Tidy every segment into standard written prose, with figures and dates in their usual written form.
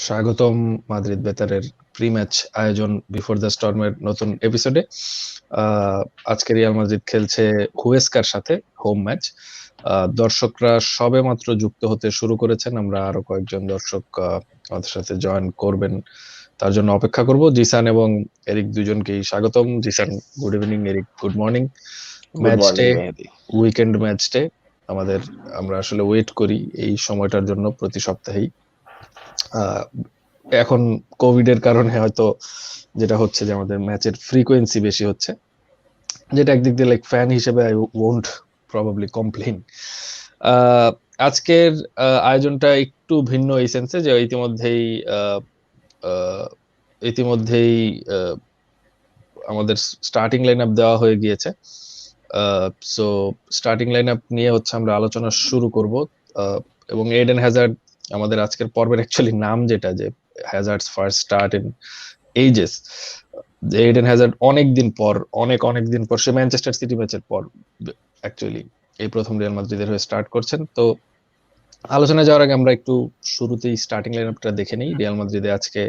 স্বাগতম Madrid বেতারের pre match আয়োজন before the স্টর্মের নতুন এপিসোডে। আজকে রিয়াল মাদ্রিদ খেলছে হুয়েস্কার সাথে হোম ম্যাচ। দর্শকরা সবে মাত্র যুক্ত হতে শুরু করেছেন, আমরা আরো কয়েকজন দর্শক আমাদের সাথে জয়েন করবেন, তার জন্য অপেক্ষা করব। জিসান এবং এরিক দুজনকেই স্বাগতম। Zisan good evening, Eric good morning. Good match morning day, Mehedi. Weekend match day আমরা আসলে ওয়েট করি এই সময়টার জন্য প্রতি সপ্তাহেই। এখন কোভিড এর কারণে হয়তো যেটা হচ্ছে যে আমাদের ম্যাচের ফ্রিকোয়েন্সি বেশি হচ্ছে, যেটা একদিক দিয়ে লাইক ফ্যান হিসেবে আই ওন্ট প্রবাবলি কমপ্লেইন। আজকের আয়োজনটা একটু ভিন্ন এই সেন্সে যে ইতিমধ্যেই আহ, আহ, ইতিমধ্যেই আহ, আমাদের স্টার্টিং লাইন আপ দেওয়া হয়ে গিয়েছে। সো স্টার্টিং লাইন আপ নিয়ে হচ্ছে আমরা আলোচনা শুরু করব। এবং এডেন হ্যাজার্ড, আমাদের আজকের পর্বের অ্যাকচুয়ালি নাম যেটা, যে Hazard's first start in ages. Eden Hazard অনেক দিন পর সে ম্যানচেস্টার সিটি ম্যাচের পর অ্যাকচুয়ালি এই প্রথম রিয়াল মাদ্রিদের হয়ে স্টার্ট করছেন। তো আলোচনায় যাওয়ার আগে আমরা একটু শুরুতেই স্টার্টিং লাইনআপটা দেখে নিই। রিয়াল মাদ্রিদে আজকে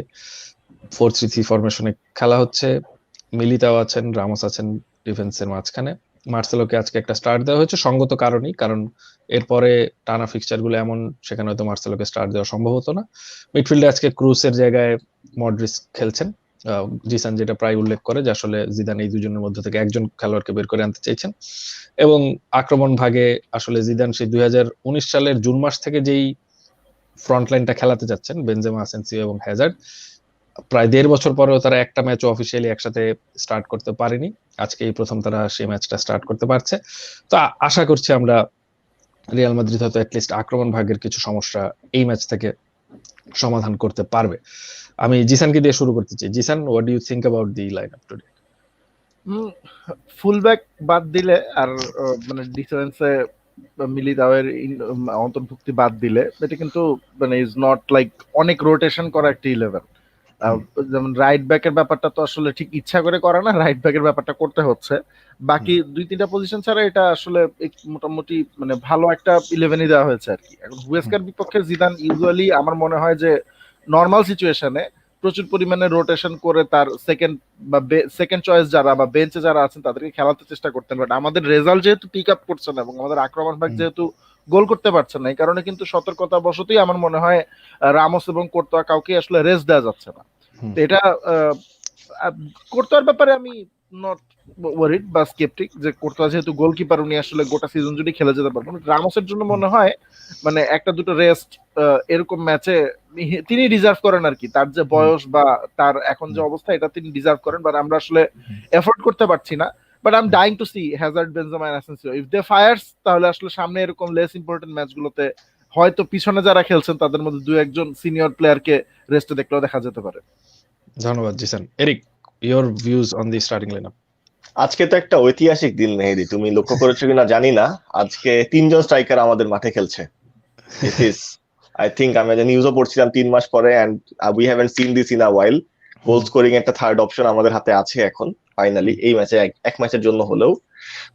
4-3-3 ফরমেশনে খেলা হচ্ছে। মিলিতাও আছেন, রামোস আছেন ডিফেন্সের মাঝখানে। মার্সেলোকে আজকে একটা স্টার্ট দেওয়া হয়েছে সঙ্গত কারণেই, কারণ এরপরে টানা ফিক্সচার গুলো এমন, সেখানে হয়তো মার্সেলোকে স্টার্ট দেওয়া সম্ভব হতো না। মিডফিল্ডে আজকে ক্রুসের জায়গায় মডরিচ খেলছেন। জিসান যেটা প্রায় উল্লেখ করে যে আসলে জিদান এই দুজনের মধ্যে থেকে একজন খেলোয়াড়কে বের করে আনতে চাইছেন, এবং আক্রমণ ভাগে আসলে জিদান সেই 2019 সালের জুন মাস থেকে যেই ফ্রন্ট লাইনটা খেলাতে যাচ্ছেন, বেনজেমা, আসেনসিও এবং হ্যাজার্ড, প্রায় 1.5 বছর পরেও তারা একটা ম্যাচ অফিসিয়ালি একসাথে স্টার্ট করতে পারেনি। আজকে এই প্রথম তারা সেই ম্যাচটা স্টার্ট করতে পারছে। তো আশা করছি আমরা রিয়াল মাদ্রিদ হয়তো অ্যাটলিস্ট আক্রমণ ভাগের কিছু সমস্যা এই ম্যাচ থেকে সমাধান করতে পারবে। আমি জিসানকে দিয়ে শুরু করতে চাই। Jisan, what do you think about the lineup today? Fullback বাদ দিলে আর মানে ডিফারেন্সে মিলিতাওয়ের অন্তর্ভুক্তি বাদ দিলে এটা কিন্তু মানে ইজ নট লাইক অনেক রোটেশন করা একটা 11। যেমন রাইট ব্যাকের ব্যাপারটা তো আসলে ঠিক ইচ্ছা করে করে না, রাইট ব্যাকের ব্যাপারটা করতে হচ্ছে। বাকি 2-3টা পজিশন ছাড়া এটা আসলে মোটামুটি মানে ভালো একটা 11ই দেওয়া হয়েছে আর কি। এখন হুয়েস্কার বিপক্ষে জিদান ইউজুয়ালি আমার মনে হয় যে নর্মাল সিচুয়েশনে প্রচুর পরিমাণে রোটেশন করে তার সেকেন্ড চয়েস যারা বা বেঞ্চে যারা আছেন তাদেরকে খেলাতে চেষ্টা করতেন। বাট আমাদের রেজাল্ট যেহেতু পিক আপ করছে না এবং আমাদের আক্রমণ ভাগ যেহেতু গোল করতে পারছেন না, এই কারণে কিন্তু সতর্কতা বশতই আমার মনে হয় রামোস এবং কোর্তোয়া কাউকে আসলে রেস্ট দেওয়া যাচ্ছে না। তো এটা কোর্তোয়ার ব্যাপারে আমি নট ওয়ারিড বা স্কেপটিক যে কোর্তোয়া যেহেতু গোলকিপার উনি আসলে গোটা সিজন জুড়ে খেলে যেতে পারবেন। রামোসের জন্য মনে হয় মানে একটা দুটো রেস্ট এরকম ম্যাচে তিনি ডিজার্ভ করেন আর কি। তার যে বয়স বা তার এখন যে অবস্থা এটা তিনি ডিজার্ভ করেন, বাট আমরা আসলে এফোর্ড করতে পারছি না। But I am dying to see Hazard, Benzema and Asensio if they fires, তাহলে আসলে সামনে এরকম লেস ইম্পর্টেন্ট ম্যাচগুলোতে হয়তো পিছনে যারা খেলছেন তাদের মধ্যে দু একজন সিনিয়র প্লেয়ারকে রেস্টে দেখলেও দেখা যেতে পারে। ধন্যবাদ Jisan. Eric, your views on the starting lineup? আজকে তো একটা ঐতিহাসিক দিন মেহেদি, তুমি লক্ষ্য করেছো কিনা জানি না, আজকে 3জন স্ট্রাইকার আমাদের মাঠে খেলছে। দিস ইজ আই থিঙ্ক আমি নিউজও পড়ছিলাম 3 মাস পরে, and we haven't seen this in a while. Goal scoring একটা থার্ড অপশন আমাদের হাতে আছে এখন ফাইনালি, এই ম্যাচে এক ম্যাচের জন্য হলেও।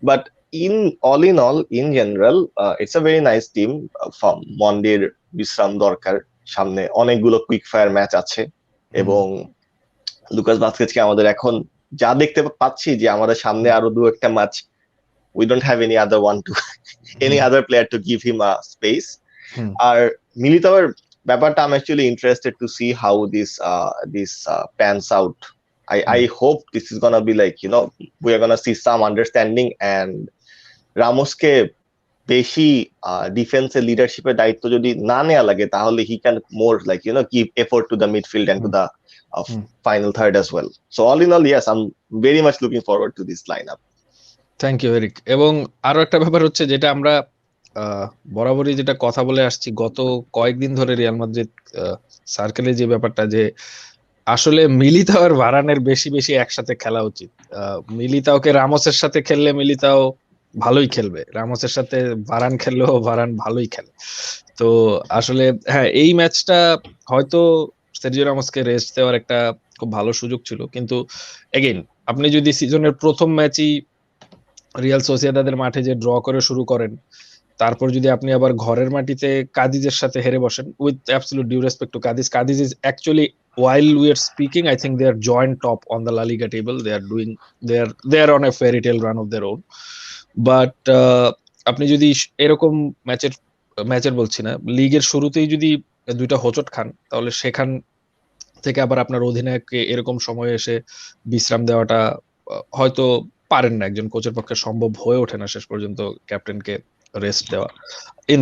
But in all in general it's a very nice team. মন্ডের বিশ্রাম দরকার, সামনে অনেকগুলো কুইক ফায়ার ম্যাচ আছে, এবং লুকাস ভাস্কেজকে আমাদের এখন যা দেখতে পাচ্ছি যে আমাদের সামনে আরো 2-1টা match, we don't have any other player to give him a space. আর মিলিতাওয়ের ব্যাপারটা I'm actually interested to see how this pans out. I hope this is gonna be like, we are gonna see some understanding, and রামোসকে বেশি ডিফেন্সের লিডারশিপের দায়িত্ব যদি না নেওয়া লাগে, তাহলে he can more like give effort to the midfield and to the final third as well. So all in all, yes, I'm very much looking forward to this lineup. Thank you Eric. এবং আরো একটা ব্যাপার হচ্ছে যেটা আমরা বরাবরই যেটা কথা বলে আসছি গত কয়েকদিন ধরে রিয়াল মাদ্রিদ সার্কেলে, যে ব্যাপারটা যে আসলে মিলিতাও আর ভারানের বেশি বেশি একসাথে খেলা উচিত। মিলিতাওকে রামোসের সাথে খেললে মিলিতাও ভালোই খেলবে, রামোসের সাথে ভারান খেললেও ভারান ভালোই খেলে। তো আসলে হ্যাঁ, এই ম্যাচটা হয়তো সের্জিও রামোসকে রেস্ট দেওয়ার একটা খুব ভালো সুযোগ ছিল, কিন্তু এগেইন আপনি যদি সিজনের প্রথম ম্যাচই রিয়াল সোসিয়েদাদের মাঠে যে ড্র করে শুরু করেন, তারপর যদি আপনি আবার ঘরের মাটিতে কাদিজের সাথে হেরে বসেন, with absolute due respect to Cadiz is actually, while we are speaking, I think they are joint top on the La Liga table. They are on a fairy tale run of their own. But আপনি যদি এরকম ম্যাচের বলছি না, লিগের শুরুতেই যদি দুইটা হোঁচট খান, তাহলে সেখান থেকে আবার আপনার অধিনায়ককে এরকম সময়ে এসে বিশ্রাম দেওয়াটা হয়তো পারেন না, একজন কোচের পক্ষে সম্ভব হয়ে ওঠে না শেষ পর্যন্ত ক্যাপ্টেনকে রেস্ট দেওয়া। in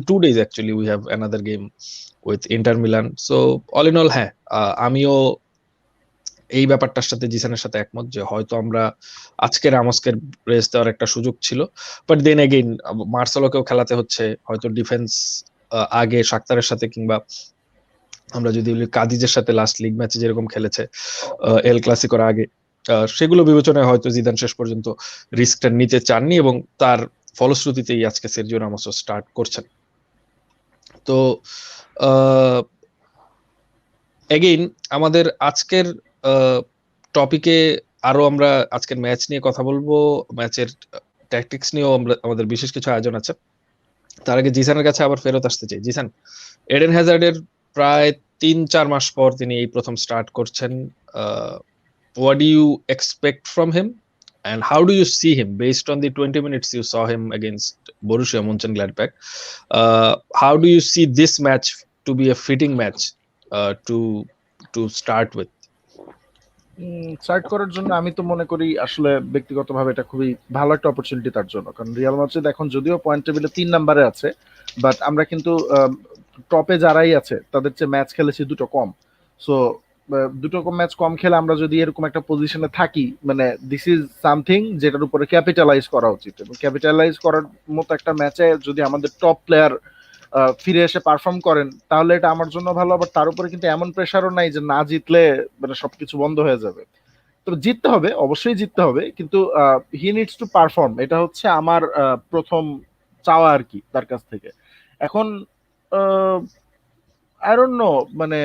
2 days actually we have another game with Inter Milan. So all in all, হ্যাঁ, আমিও এই ব্যাপারটার সাথে জিসানের সাথে একমত যে হয়তো আমরা আজকে রামোসকে রেস্ট দেওয়ার একটা সুযোগ ছিল, বাট দেন এগেইন মার্সেলোকেও খেলাতে হচ্ছে, হয়তো ডিফেন্স আগে শাকতারের সাথে, কিংবা আমরা যদি বলি কাদিজের সাথে লাস্ট লিগ ম্যাচে যেরকম খেলেছে এল ক্লাসিকোর আগে, সেগুলো বিবেচনায় হয়তো জিদান শেষ পর্যন্ত রিস্কটা নিতে চাননি, এবং তার ফলশ্রুতিতেই আজকে সের্জিও রামোসও স্টার্ট করছেন। তো এগেইন আমাদের আজকের টপিকে আরো আমরা আজকের ম্যাচ নিয়ে কথা বলবো, ম্যাচের ট্যাকটিক্স নিয়েও আমাদের বিশেষ কিছু আয়োজন আছে। তার আগে জিসানের কাছে আবার ফেরত আসতে চাই। জিসান, এডেন হ্যাজার্ডের প্রায় 3-4 মাস পর তিনি এই প্রথম স্টার্ট করছেন। What do you expect from him and how do you see him based on the 20 minutes you saw him against Borussia Mönchengladbach? How do you see this match to be a fitting match to start with? Start করার জন্য আমি তো মনে করি আসলে ব্যক্তিগতভাবে এটা খুবই ভালো একটা অপরচুনিটি তার জন্য, কারণ রিয়াল মাদ্রিদ এখন যদিও পয়েন্ট টেবিলে 3 নম্বরে আছে, বাট আমরা কিন্তু টপে যারাই আছে তাদের চেয়ে ম্যাচ খেলেছি দুটো কম। সো দুটো ম্যাচ কম খেলে আমরা যদি এরকম একটা পজিশনে থাকি, মানে দিস ইজ সামথিং যেটার উপরে ক্যাপিটালাইজ করা উচিত, এবং ক্যাপিটালাইজ করার মতো একটা ম্যাচে যদি আমাদের টপ প্লেয়ার ফিরে এসে পারফর্ম করেন তাহলে এটা আমার জন্য ভালো। আবার তার উপরে কিন্তু এমন প্রেশারও নাই যে না জিতলে মানে সবকিছু বন্ধ হয়ে যাবে। তবে জিততে হবে, অবশ্যই জিততে হবে, কিন্তু হি নিডস টু পারফর্ম, এটা হচ্ছে আমার প্রথম চাওয়া আর কি তার কাছ থেকে। এখন আই ডোন্ট নো, মানে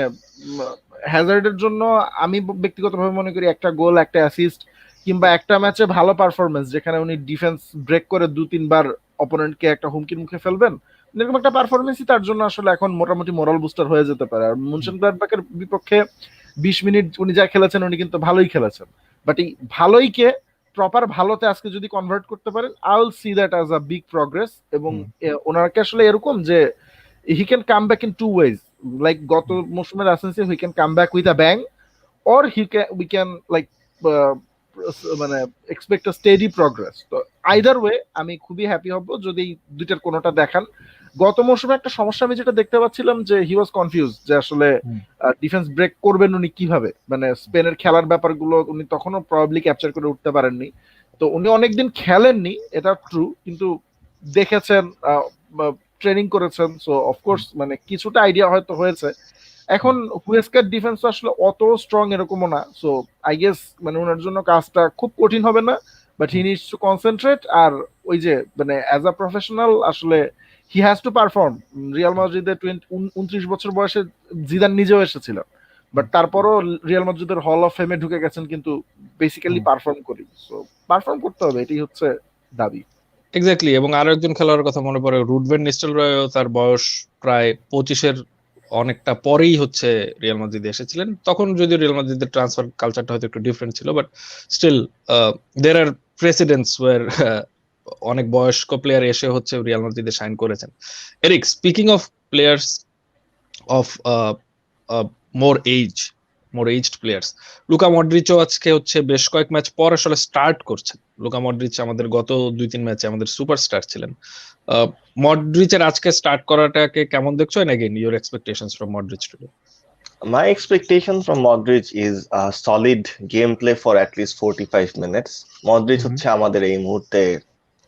হ্যাজার্ডের জন্য আমি ব্যক্তিগতভাবে মনে করি একটা গোল, একটা অ্যাসিস্ট, কিংবা একটা ম্যাচে ভালো পারফরমেন্স যেখানে উনি ডিফেন্স ব্রেক করে 2-3 বার অপোনেন্টকে একটা হুমকির মুখে ফেলবেন, এরকম একটা পারফরমেন্সই তার জন্য আসলে এখন মোটামুটি মোরাল বুস্টার হয়ে যেতে পারে। আর মুনচেনগ্লাডবাখের বিপক্ষে 20 মিনিট উনি যা খেলেছেন উনি কিন্তু ভালোই খেলেছেন, বাট এই ভালোইকে প্রপার ভালোতে আজকে যদি কনভার্ট করতে পারেন, I will see that as a big progress. এবং ওনাকে আসলে এরকম যে he can come back in 2 ways, like গত মৌসুমের Asensio, he can come back with a bang, or we can like মানে এক্সপেক্ট আ স্টেডি প্রগ্রেস। তো either way আমি খুবই হ্যাপি হব যদি দুইটার কোনোটা দেখান। গত মৌসুমে একটা সমস্যা আমি যেটা দেখতে পাচ্ছিলাম যে হি ওয়াজ কনফিউজ যে আসলে ডিফেন্স ব্রেক করবেন উনি কিভাবে, মানে স্পেনের খেলার ব্যাপারগুলো উনি তখনও প্রবাবলি ক্যাপচার করে উঠতে পারেননি। তো উনি অনেকদিন খেলেননি, এটা ট্রু, কিন্তু দেখেছেন, ট্রেনিং করেছেন, সো অফকোর্স মানে কিছুটা আইডিয়া হয়তো হয়েছে। এখন হুয়েস্কার ডিফেন্স আসলে অত স্ট্রং এরকমও না, সো আই গেস মানে ওনার জন্য কাজটা খুব কঠিন হবে না, but he needs to concentrate. আর ওই যে মানে অ্যাজ আ প্রফেশনাল আসলে he has to perform. Real মাদ্রিদের 29 বছর বয়সে জিদান নিজেও এসেছিলেন, বাট তারপরও রিয়াল মাদ্রিদের হল অফ ফেমে ঢুকে গেছেন, কিন্তু বেসিক্যালি পারফর্ম করি, সো পারফর্ম করতে হবে, এটাই হচ্ছে দাবি। এক্স্যাক্টলি। এবং আরো একজন খেলোয়াড়ের কথা মনে পড়ে, রুড ভ্যান নিস্টেলরয়ও তার বয়স প্রায় 25-এর অনেকটা পরেই হচ্ছে রিয়াল মাদ্রিদে এসেছিলেন। তখন যদিও রিয়াল মাদ্রিদের ট্রান্সফার কালচারটা হয়তো একটু ডিফারেন্ট ছিল, but still there are presidents were অনেক বয়স্ক প্লেয়ার এসে হচ্ছে রিয়াল মাদ্রিদে সাইন করেছেন। Eric, speaking of players of more aged players, Luka মডরিচও আজকে হচ্ছে বেশ কয়েক ম্যাচ পর আসলে স্টার্ট করছেন। লুকা মডরিচ আমাদের গত 2-3 ম্যাচে আমাদের সুপারস্টার ছিলেন। মডরিচের আজকে স্টার্ট করাটাকে কেমন দেখছো, and again your expectations from Modric today? My expectation from Modric is a solid gameplay for at least 45 minutes. Modric হচ্ছে আমাদের এই মুহূর্তে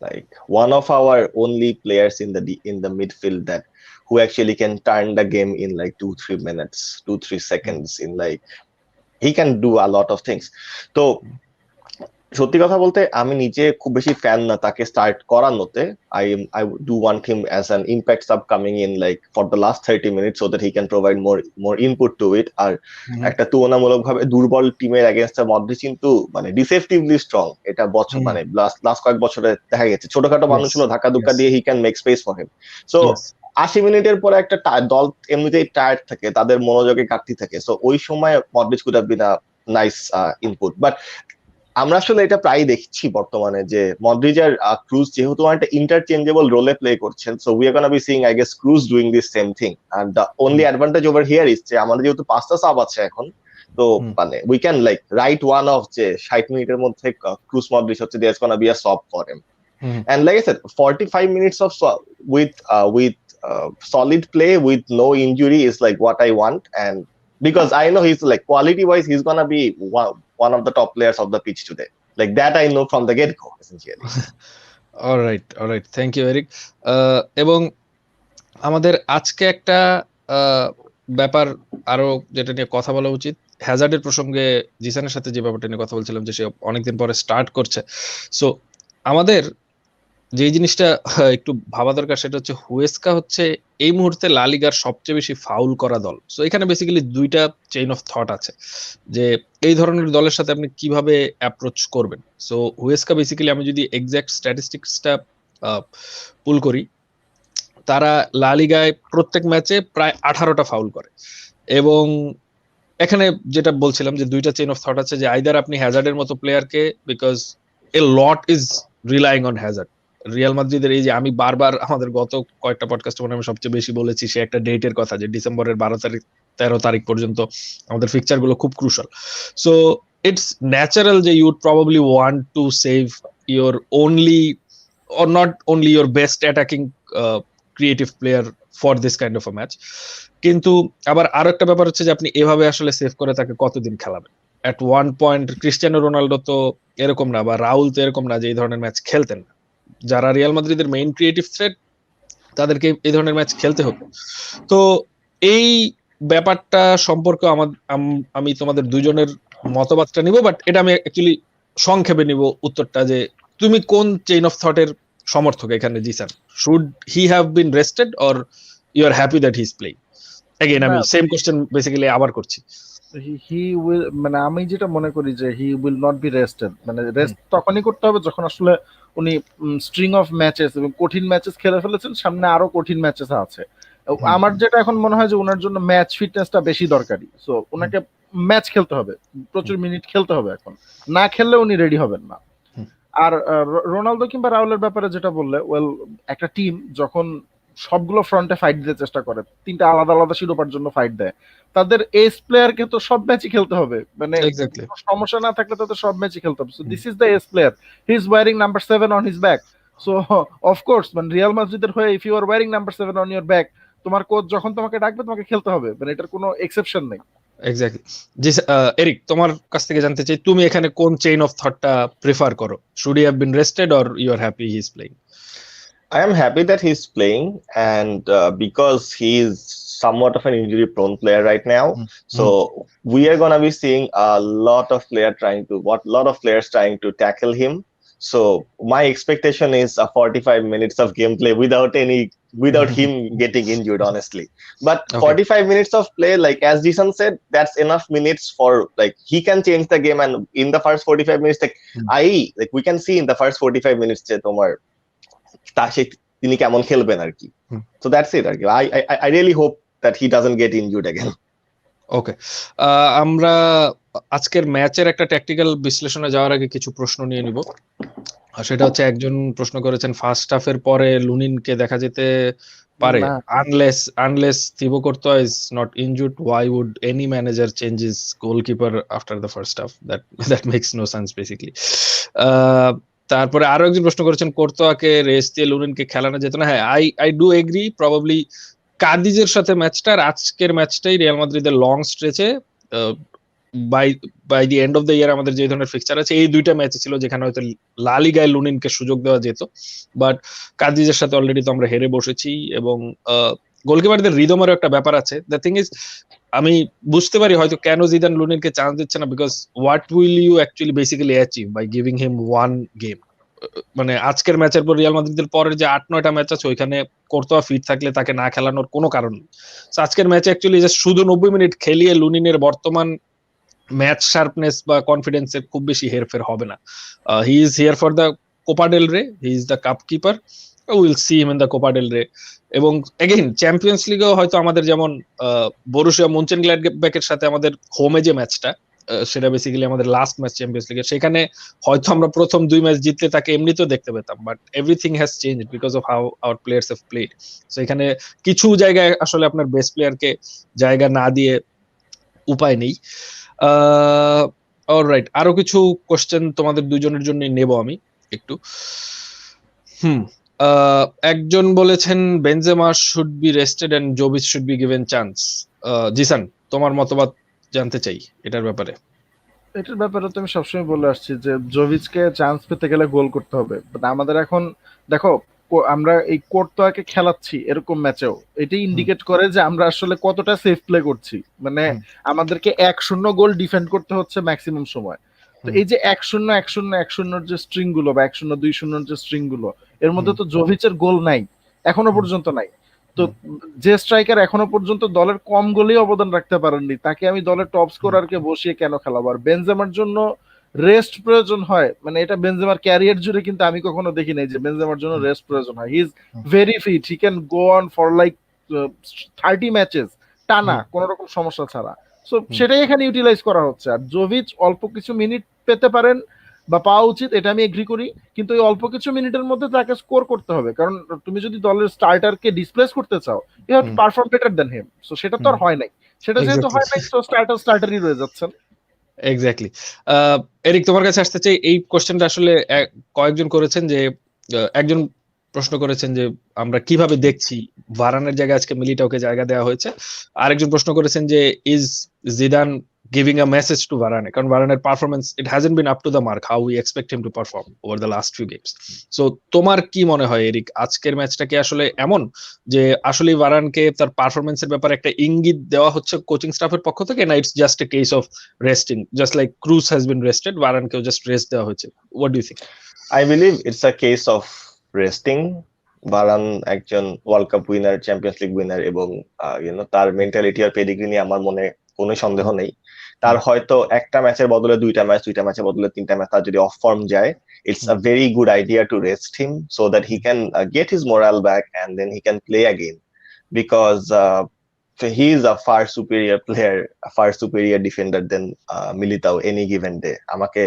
like one of our only players in the midfield that who actually can turn the game in like 2-3 minutes, 2-3 seconds, in like he can do a lot of things. So সত্যি কথা বলতে আমি নিজে খুব বেশি ফ্যান না তাকে start করানোতে। I do want him as an impact sub coming in like for the last 30 minutes so that he can provide more input to it. আর একটা তুলনামূলকভাবে দুর্বল টিমের এগেইনস্টে মডরিচ কিন্তু মানে ডিসেপটিভলি স্ট্রং, এটা বছর মানে লাস্ট কয়েক বছরে দেখা গেছে। ছোটখাটো মানুষ হলো ধাক্কা ধুক্কা দিয়ে he can make space for him. So 80 মিনিটের পরে একটা দল এমনিতেই টায়ার্ড থাকে, তাদের মনোযোগে ঘাটতি থাকে, সো ওই সময় Modric could have been a nice input. But আমরা আসলে এটা প্রায় দেখছি বর্তমানে যে মডরিচ আর ক্রুজ যেহেতু একটা ইন্টারচেঞ্জেবল রোলে প্লে করছেন, so we are gonna be seeing I guess Kroos doing this same thing. And the only advantage over here is যে আমাদের যেহেতু 5টা সাব আছে এখন, তো মানে we can like right one of যে 60 মিনিটের মধ্যে ক্রুজ মডরিচ হচ্ছে there's gonna be a sub for him. And like I said 45 minutes of with solid play with no injury is like what I want, and because I know he's like quality wise he's gonna be one of the top players of the pitch today, like that I know from the get go essentially. all right, thank you Eric. এবং আমাদের আজকে একটা ব্যাপার আরো যেটা নিয়ে কথা বলা উচিত, হ্যাজার্ডের প্রসঙ্গে জিসানের সাথে যে ব্যাপারটা নিয়ে কথা বলছিলাম যে সে অনেকদিন পরে স্টার্ট করছে। সো আমাদের যে জিনিসটা একটু ভাবা দরকার সেটা হচ্ছে হুয়েস্কা হচ্ছে এই মুহূর্তে লা লিগার সবচেয়ে বেশি ফাউল করা দল। সো এখানে বেসিক্যালি দুইটা চেইন অফ থট আছে যে এই ধরনের দলের সাথে আপনি কিভাবে অ্যাপ্রোচ করবেন। সো হুয়েস্কা বেসিক্যালি আমি যদি এক্সাক্ট স্ট্যাটিস্টিক্সটা পুল করি, তারা লা লিগায় প্রত্যেক ম্যাচে প্রায় 18টা ফাউল করে। এবং এখানে যেটা বলছিলাম যে দুইটা চেইন অফ থট আছে যে আইদার আপনি হ্যাজার্ডের মতো প্লেয়ারকে, because A lot is relying on Hazard. Real মাদ্রিদের এই যে আমি বারবার আমাদের গত কয়েকটা পডকাস্টে মনে আমি সবচেয়ে বেশি বলেছি সে একটা ডেটের কথা যে ডিসেম্বরের 12-13 তারিখ পর্যন্ত আমাদের ফিকচার গুলো খুব ক্রুশাল। সো ইটস ন্যাচারাল যে you would probably want to save your only or not only your best attacking creative player for this kind of a match. কিন্তু আবার আরো একটা ব্যাপার হচ্ছে যে আপনি এভাবে আসলে সেভ করে তাকে কতদিন খেলাবেন। এট ওয়ান পয়েন্ট ক্রিস্টিয়ানো রোনাল্ডো তো এরকম না, বা রাউল তো এরকম না যে এই ধরনের ম্যাচ খেলতেন না। যারা রিয়াল মাদ্রিদের মেইন ক্রিয়েটিভ থ্রেট তাদেরকে এই ধরনের ম্যাচ খেলতে হতো। তো এই ব্যাপারটা সম্পর্কে আমি তোমাদের দুজনের মতবাদটা নিব, বাট এটা আমি অ্যাকচুয়ালি সংক্ষেপে নিব উত্তরটা যে তুমি কোন চেইন অফ থটের সমর্থক এখানে Jisan? Should he have been rested or you are happy that he is playing? Again আমি সেম কোশ্চেন বেসিক্যালি আবার করছি। হি উইল, মানে আমি যেটা মনে করি যে he will not be rested. মানে রেস্ট তখনই করতে হবে যখন আসলে উনি স্ট্রিং অফ ম্যাচেস এবং কঠিন ম্যাচেস খেলে ফেলেছেন, সামনে আরো কঠিন ম্যাচেস আছে। আমার যেটা এখন মনে হয় যে ওনার জন্য ম্যাচ ফিটনেসটা বেশি দরকারি। সো ওনাকে ম্যাচ খেলতে হবে, প্রচুর মিনিট খেলতে হবে। এখন না খেললে উনি রেডি হবেন না। আর রোনালদো কিংবা রাউলের ব্যাপারে যেটা বললে, ওয়েল একটা টিম যখন সবগুলো ফ্রন্টে ফাইট দিতে চেষ্টা করে, তিনটা আলাদা আলাদা শিরোপার জন্য ফাইট দেয়, তাদের এস প্লেয়ারকে তো সব ম্যাচই খেলতে হবে। মানে সমস্যা না থাকলে তাদের সব ম্যাচই খেলতে হবে। So this is the ace player, he is wearing number 7 on his back. So of course মানে রিয়াল মাদ্রিদের হয়ে if you are wearing number 7 on your back, তোমার কোচ যখন তোমাকে ডাকবে তোমাকে খেলতে হবে, মানে এটার কোনো এক্সেপশন নেই। এক্স্যাক্টলি। জি এরিক, তোমার কাছ থেকে জানতে চাই তুমি এখানে কোন চেইন অফ থটটা প্রেফার করো? Should he have been rested or you are happy he is playing? I am happy that he's playing, and because he's somewhat of an injury prone player right now, so we are going to be seeing a lot of players trying to tackle him. So my expectation is a 45 minutes of gameplay without him getting injured, honestly. But 45 minutes of play, like as Jisan said, that's enough minutes for like he can change the game. And in the first 45 minutes, like we can see in the first 45 minutes, Tomar, তিনি কেমন খেলবেন আর কি। So that's it আর কি। I really hope that he doesn't get injured again. ওকে, আমরা আজকের ম্যাচের একটা tactical বিশ্লেষণে যাওয়ার আগে কিছু প্রশ্ন নিয়ে নিব। সেটা হচ্ছে একজন প্রশ্ন করেছেন ফার্স্ট হাফের পরে লুনিনকে দেখা যেতে পারে, unless Thibaut Karatoya is not injured, why would any manager change his goalkeeper after the first half? That makes no sense basically. তারপরে আরো একজন প্রশ্ন করেছেন কোর্তোয়াকে রেস্ট দিয়ে লুনিনকে খেলানো যেত না। হ্যাঁ, আই ডু এগ্রি। প্রবাবলি কাদিজের সাথে ম্যাচটা আর আজকের ম্যাচটাই রিয়াল মাদ্রিদের লং স্ট্রেচে by the end of the year আমাদের যে ধরনের ফিক্সচার আছে এই দুইটা ম্যাচে ছিল যেখানে হয়তো লা লিগায় লুনিনকে সুযোগ দেওয়া যেত, বাট কাদিজের সাথে অলরেডি তো আমরা হেরে বসেছি। এবং গোলকিপারদের রিদমেরও একটা ব্যাপার আছে। দ্য থিং ইজ, আমি বুঝতে পারি হয়তো কেন জিদান লুনিনকে চান্স দিচ্ছে না, because what will you actually basically achieve by giving him one game. মানে আজকের ম্যাচের পর রিয়াল মাদ্রিদের পরের যে 8-9টা ম্যাচ আছে ওইখানে কোর্তোয়া ফিট থাকলে তাকে না খেলানোর কোনো কারণ নেই। আজকের ম্যাচে অ্যাকচুয়ালি যে শুধু 90 মিনিট খেলিয়ে লুনিনের বর্তমান ম্যাচ শার্পনেস বা কনফিডেন্সে খুব বেশি হেরফের হবে না। He is here for the Copa del Rey, he is the cup keeper, will see him in the Copa del Rey. এবং এগেইন চ্যাম্পিয়ন্স লিগেও হয়তো আমাদের যেমন বরুসিয়া মুনচেনগ্লাডবাখের সাথে আমাদের হোমে যে ম্যাচটা, সেটা বেসিক্যালি আমাদের লাস্ট ম্যাচ চ্যাম্পিয়ন্স লিগের, সেখানে হয়তো আমরা প্রথম 2 ম্যাচ জিতলে তাকে এমনিতেও দেখতে পেতাম, but everything has changed because of how hour players have played. So এখানে কিছু জায়গায় আসলে আপনার বেস্ট প্লেয়ারকে জায়গা না দিয়ে উপায় নেই। অলরাইট, আরো কিছু কোশ্চেন তোমাদের দুজনের জন্য নেব আমি একটু। একজন বলেছেন Benzema should be rested and Jovic should be given chance. Jisan, তোমার মতবাদ জানতে চাই এটার ব্যাপারে। এটার ব্যাপারে তো আমি সবসময় বলে আসছি যে জোভিচকে চান্স পেতে গেলে গোল করতে হবে, বাট আমাদের এখন দেখো আমরা এই কোর্তোয়াকে খেলাচ্ছি এরকম ম্যাচেও, এটাই ইন্ডিকেট করে যে আমরা আসলে কতটা সেফ প্লে করছি। মানে আমাদেরকে 1-0 গোল ডিফেন্ড করতে হচ্ছে ম্যাক্সিমাম সময়। তো এই যে 1-0 1-0 1-0 যে স্ট্রিং গুলো বা 1-0 2-0 যে স্ট্রিং গুলো, এর মধ্যে তো জোভিচের গোল নাই, এখনো পর্যন্ত নাই। তো যে স্ট্রাইকার এখনো পর্যন্ত দলের কম গোলেই অবদান রাখতে পারেননি, তাকে আমি দলের টপ স্কোরারকে বসিয়ে কেন খেলাবো? আর বেনজেমার জন্য রেস্ট প্রয়োজন হয়, মানে এটা বেনজেমার ক্যারিয়ার জুড়ে কিন্তু আমি কখনো দেখি নাই যে বেনজেমার জন্য রেস্ট প্রয়োজন হয়। He is very fit, he can go on for like 30 matches টানা কোন রকম সমস্যা ছাড়া। সো সেটাই এখানে ইউটিলাইজ করা হচ্ছে। আর জোভিচ অল্প কিছু মিনিট পেতে পারেন বা পাওয়া উচিত, এটা আমি এগ্রি করি, কিন্তু এই অল্প কিছু মিনিটের মধ্যে তাকে স্কোর করতে হবে, কারণ তুমি যদি দলের স্টার্টারকে ডিসপ্লেস করতে চাও, you have to perform better than him. So সেটা তো আর হয় নাই, সেটা যেহেতু হয় নাই, সো স্টার্টারই রয়ে যাচ্ছেন। এক্স্যাক্টলি। এরিক, তোমার কাছে আসতে চাই। এই কোশ্চেনটা আসলে কয়েকজন করেছেন, যে একজন প্রশ্ন করেছেন যে আমরা কিভাবে দেখছি ভারানের জায়গায় আজকে মিলিটাওকে জায়গা দেওয়া হয়েছে। আরেকজন প্রশ্ন করেছেন যে is Zidane giving a message to Varane, কারণ ভারানের performance it hasn't been up to the mark how we expect him to perform over the last few games. So তোমার কি মনে হয় এরিক, আজকের ম্যাচটা কি আসলে এমন যে আসলে ভারানকে তার পারফরম্যান্সের ব্যাপারে একটা ইঙ্গিত দেওয়া হচ্ছে কোচিং স্টাফের পক্ষ থেকে, না it's just a case of resting, just like Kroos has been rested, ভারানকেও জাস্ট রেস্ট দেওয়া হয়েছে? What do you think? I believe it's a case of resting. Varane একজন world cup winner, champions league winner, এবং তার mentality আর pedigree নিয়ে আমার মনে কোনো সন্দেহ নেই। তার হয়তো একটা ম্যাচের বদলে দুইটা ম্যাচের বদলে তিনটা ম্যাচ তার যদি অফ ফর্ম যায়, it's a very good idea to rest him so that he can get his morale back and then he can play again, because he is a far superior player, a far superior defender than Militao any given day. আমাকে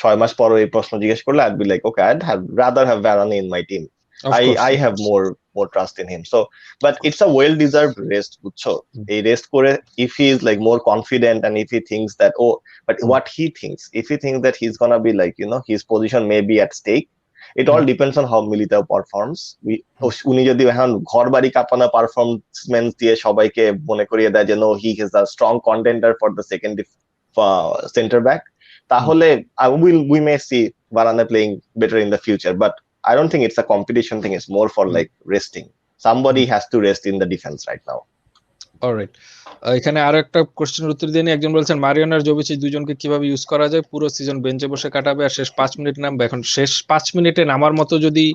6 মাস পর এই প্রশ্ন জিজ্ঞেস করলে I'd be like, okay, I'd rather have Varane in my team. I have more trust in him. So, but it's a well deserved rest, বুঝছো? এই rest করে if he is like more confident and if he thinks that, but what he thinks, if he thinks that he's gonna be like, his position may be at stake, it all depends on how Militao performs. উনি যদি এখন ঘর বাড়ি কাঁপানো performance দিয়ে সবাইকে মনে করিয়ে দেয় যে no, he is a strong contender for the second centre back, তাহলে we may see Varane playing better in the future, but I don't think it's a competition thing. It's more for like resting. Somebody has to rest in the defense right now. Alright, এখানে আরো একটা কোশ্চেনের উত্তর দিয়ে একজন বলছেন Mariano আর Jovic দুজনকে কিভাবে ইউজ করা যায়, পুরো সিজন বেঞ্চে বসে কাটাবে আর শেষ 5 মিনিট নামবে। এখন শেষ 5 মিনিটে নামার মতো যদি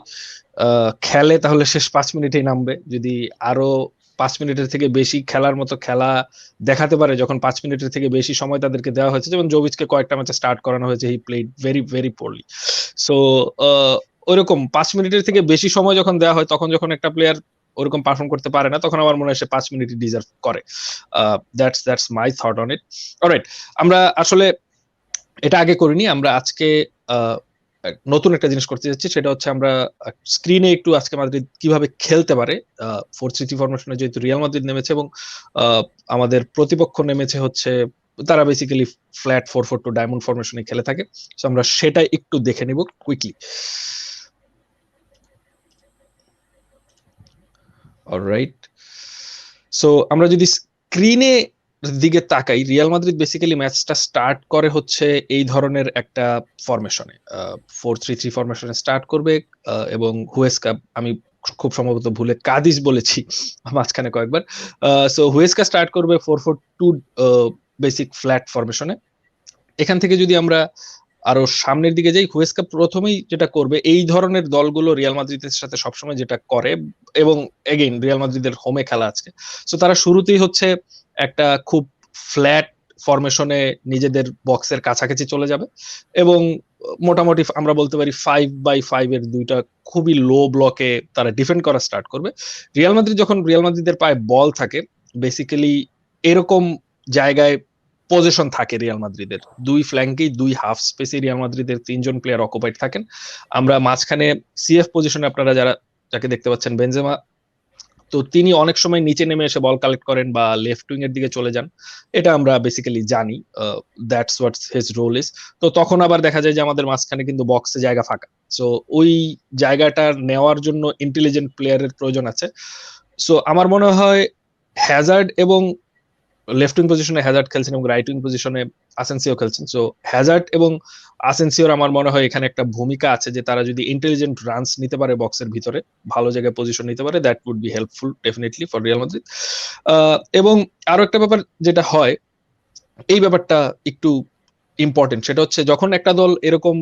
খেলে তাহলে শেষ 5 মিনিটেই নামবে, যদি আরো 5 মিনিটের থেকে বেশি খেলার মতো খেলা দেখাতে পারে, যখন 5 মিনিটের থেকে বেশি সময় তাদেরকে দেওয়া হয়েছে, যেমন জোভিচকে কয়েকটা ম্যাচে স্টার্ট করানো হয়েছে, he played very very poorly. So ওইরকম 5 মিনিটের থেকে বেশি সময় যখন দেওয়া হয়, তখন যখন একটা প্লেয়ার ওরকম পারফর্ম করতে পারে না, তখন আমার মনে হয় সে 5 মিনিট ডিজার্ভ করে। That's my thought on it. Alright, আমরা আসলে এটা আগে করিনি, আমরা আজকে নতুন একটা জিনিস করতে যাচ্ছি, সেটা হচ্ছে আমরা স্ক্রিনে একটু আজকে মাদ্রিদ কিভাবে খেলতে পারে 4-3-3 ফরমেশনে, যেহেতু রিয়াল মাদ্রিদ নেমেছে এবং আমাদের প্রতিপক্ষ নেমেছে হচ্ছে, তারা বেসিক্যালি ফ্ল্যাট 4-4-2 ডায়মন্ড ফরমেশনে খেলে থাকে। সো আমরা সেটা একটু দেখে নিব কুইকলি। অলরাইট, সো আমরা যদি স্ক্রিনে দিকে তাকাই, রিয়াল মাদ্রিদ বেসিক্যালি ম্যাচটা স্টার্ট করে হচ্ছে এই ধরনের একটা ফরমেশনে, 4-3-3 ফরমেশনে স্টার্ট করবে, এবং হুয়েস্কা, আমি খুব সম্ভবত ভুলে কাদিস বলেছি মাঝখানে কয়েকবার। সো হুয়েস্কা স্টার্ট করবে 4-4-2 বেসিক ফ্ল্যাট ফরমেশনে। এখান থেকে যদি আমরা আরো সামনের দিকে যাই, হুয়েস্কা প্রথমেই যেটা করবে, এই ধরনের দলগুলো রিয়াল মাদ্রিদের সাথে সবসময় যেটা করে, এবং এগেইন রিয়াল মাদ্রিদের হোমে খেলা আজকে, সো তারা শুরুতেই হচ্ছে একটা খুব ফ্ল্যাট ফরমেশনে নিজেদের বক্সের কাছাকাছি চলে যাবে, এবং মোটামুটি আমরা বলতে পারি 5x5 এর দুইটা খুবই লো ব্লকে তারা ডিফেন্ড করা স্টার্ট করবে। রিয়াল মাদ্রিদ যখন রিয়াল মাদ্রিদের পায়ে বল থাকে, বেসিক্যালি এরকম জায়গায় পজিশন থাকে রিয়াল মাদ্রিদের, দুই ফ্ল্যাঙ্কেই দুই হাফ স্পেসে রিয়াল মাদ্রিদের 3জন প্লেয়ার অকুপাইড থাকেন। আমরা মাঝখানে সিএফ পজিশনে আপনারা যাকে দেখতে পাচ্ছেন বেনজেমা, তো তিনি অনেক সময় নিচে নেমে এসে বল কালেক্ট করেন বা লেফট উইং এর দিকে চলে যান, এটা আমরা বেসিক্যালি জানি, that's what his role is. তো তখন আবার দেখা যায় যে আমাদের মাঝখানে কিন্তু বক্সে জায়গা ফাঁকা, সো ওই জায়গাটা নেওয়ার জন্য ইন্টেলিজেন্ট প্লেয়ারের প্রয়োজন আছে। সো আমার মনে হয় হ্যাজার্ড এবং লেফট উইং পজিশনে হ্যাজার্ড খেলছেন এবং রাইট উইং পজিশনে আসেনসিও খেলছেন। সো হ্যাজার্ড এবং আসেনসিওর আমার মনে হয় এখানে একটা ভূমিকা আছে যে তারা যদি ইন্টেলিজেন্ট রানস নিতে পারে বক্সের ভিতরে, ভালো জায়গায় পজিশন নিতে পারে, that would be helpful definitely for Real Madrid. এবং আরো একটা ব্যাপার যেটা হয়, এই ব্যাপারটা একটু ইম্পর্টেন্ট, সেটা হচ্ছে যখন একটা দল এরকম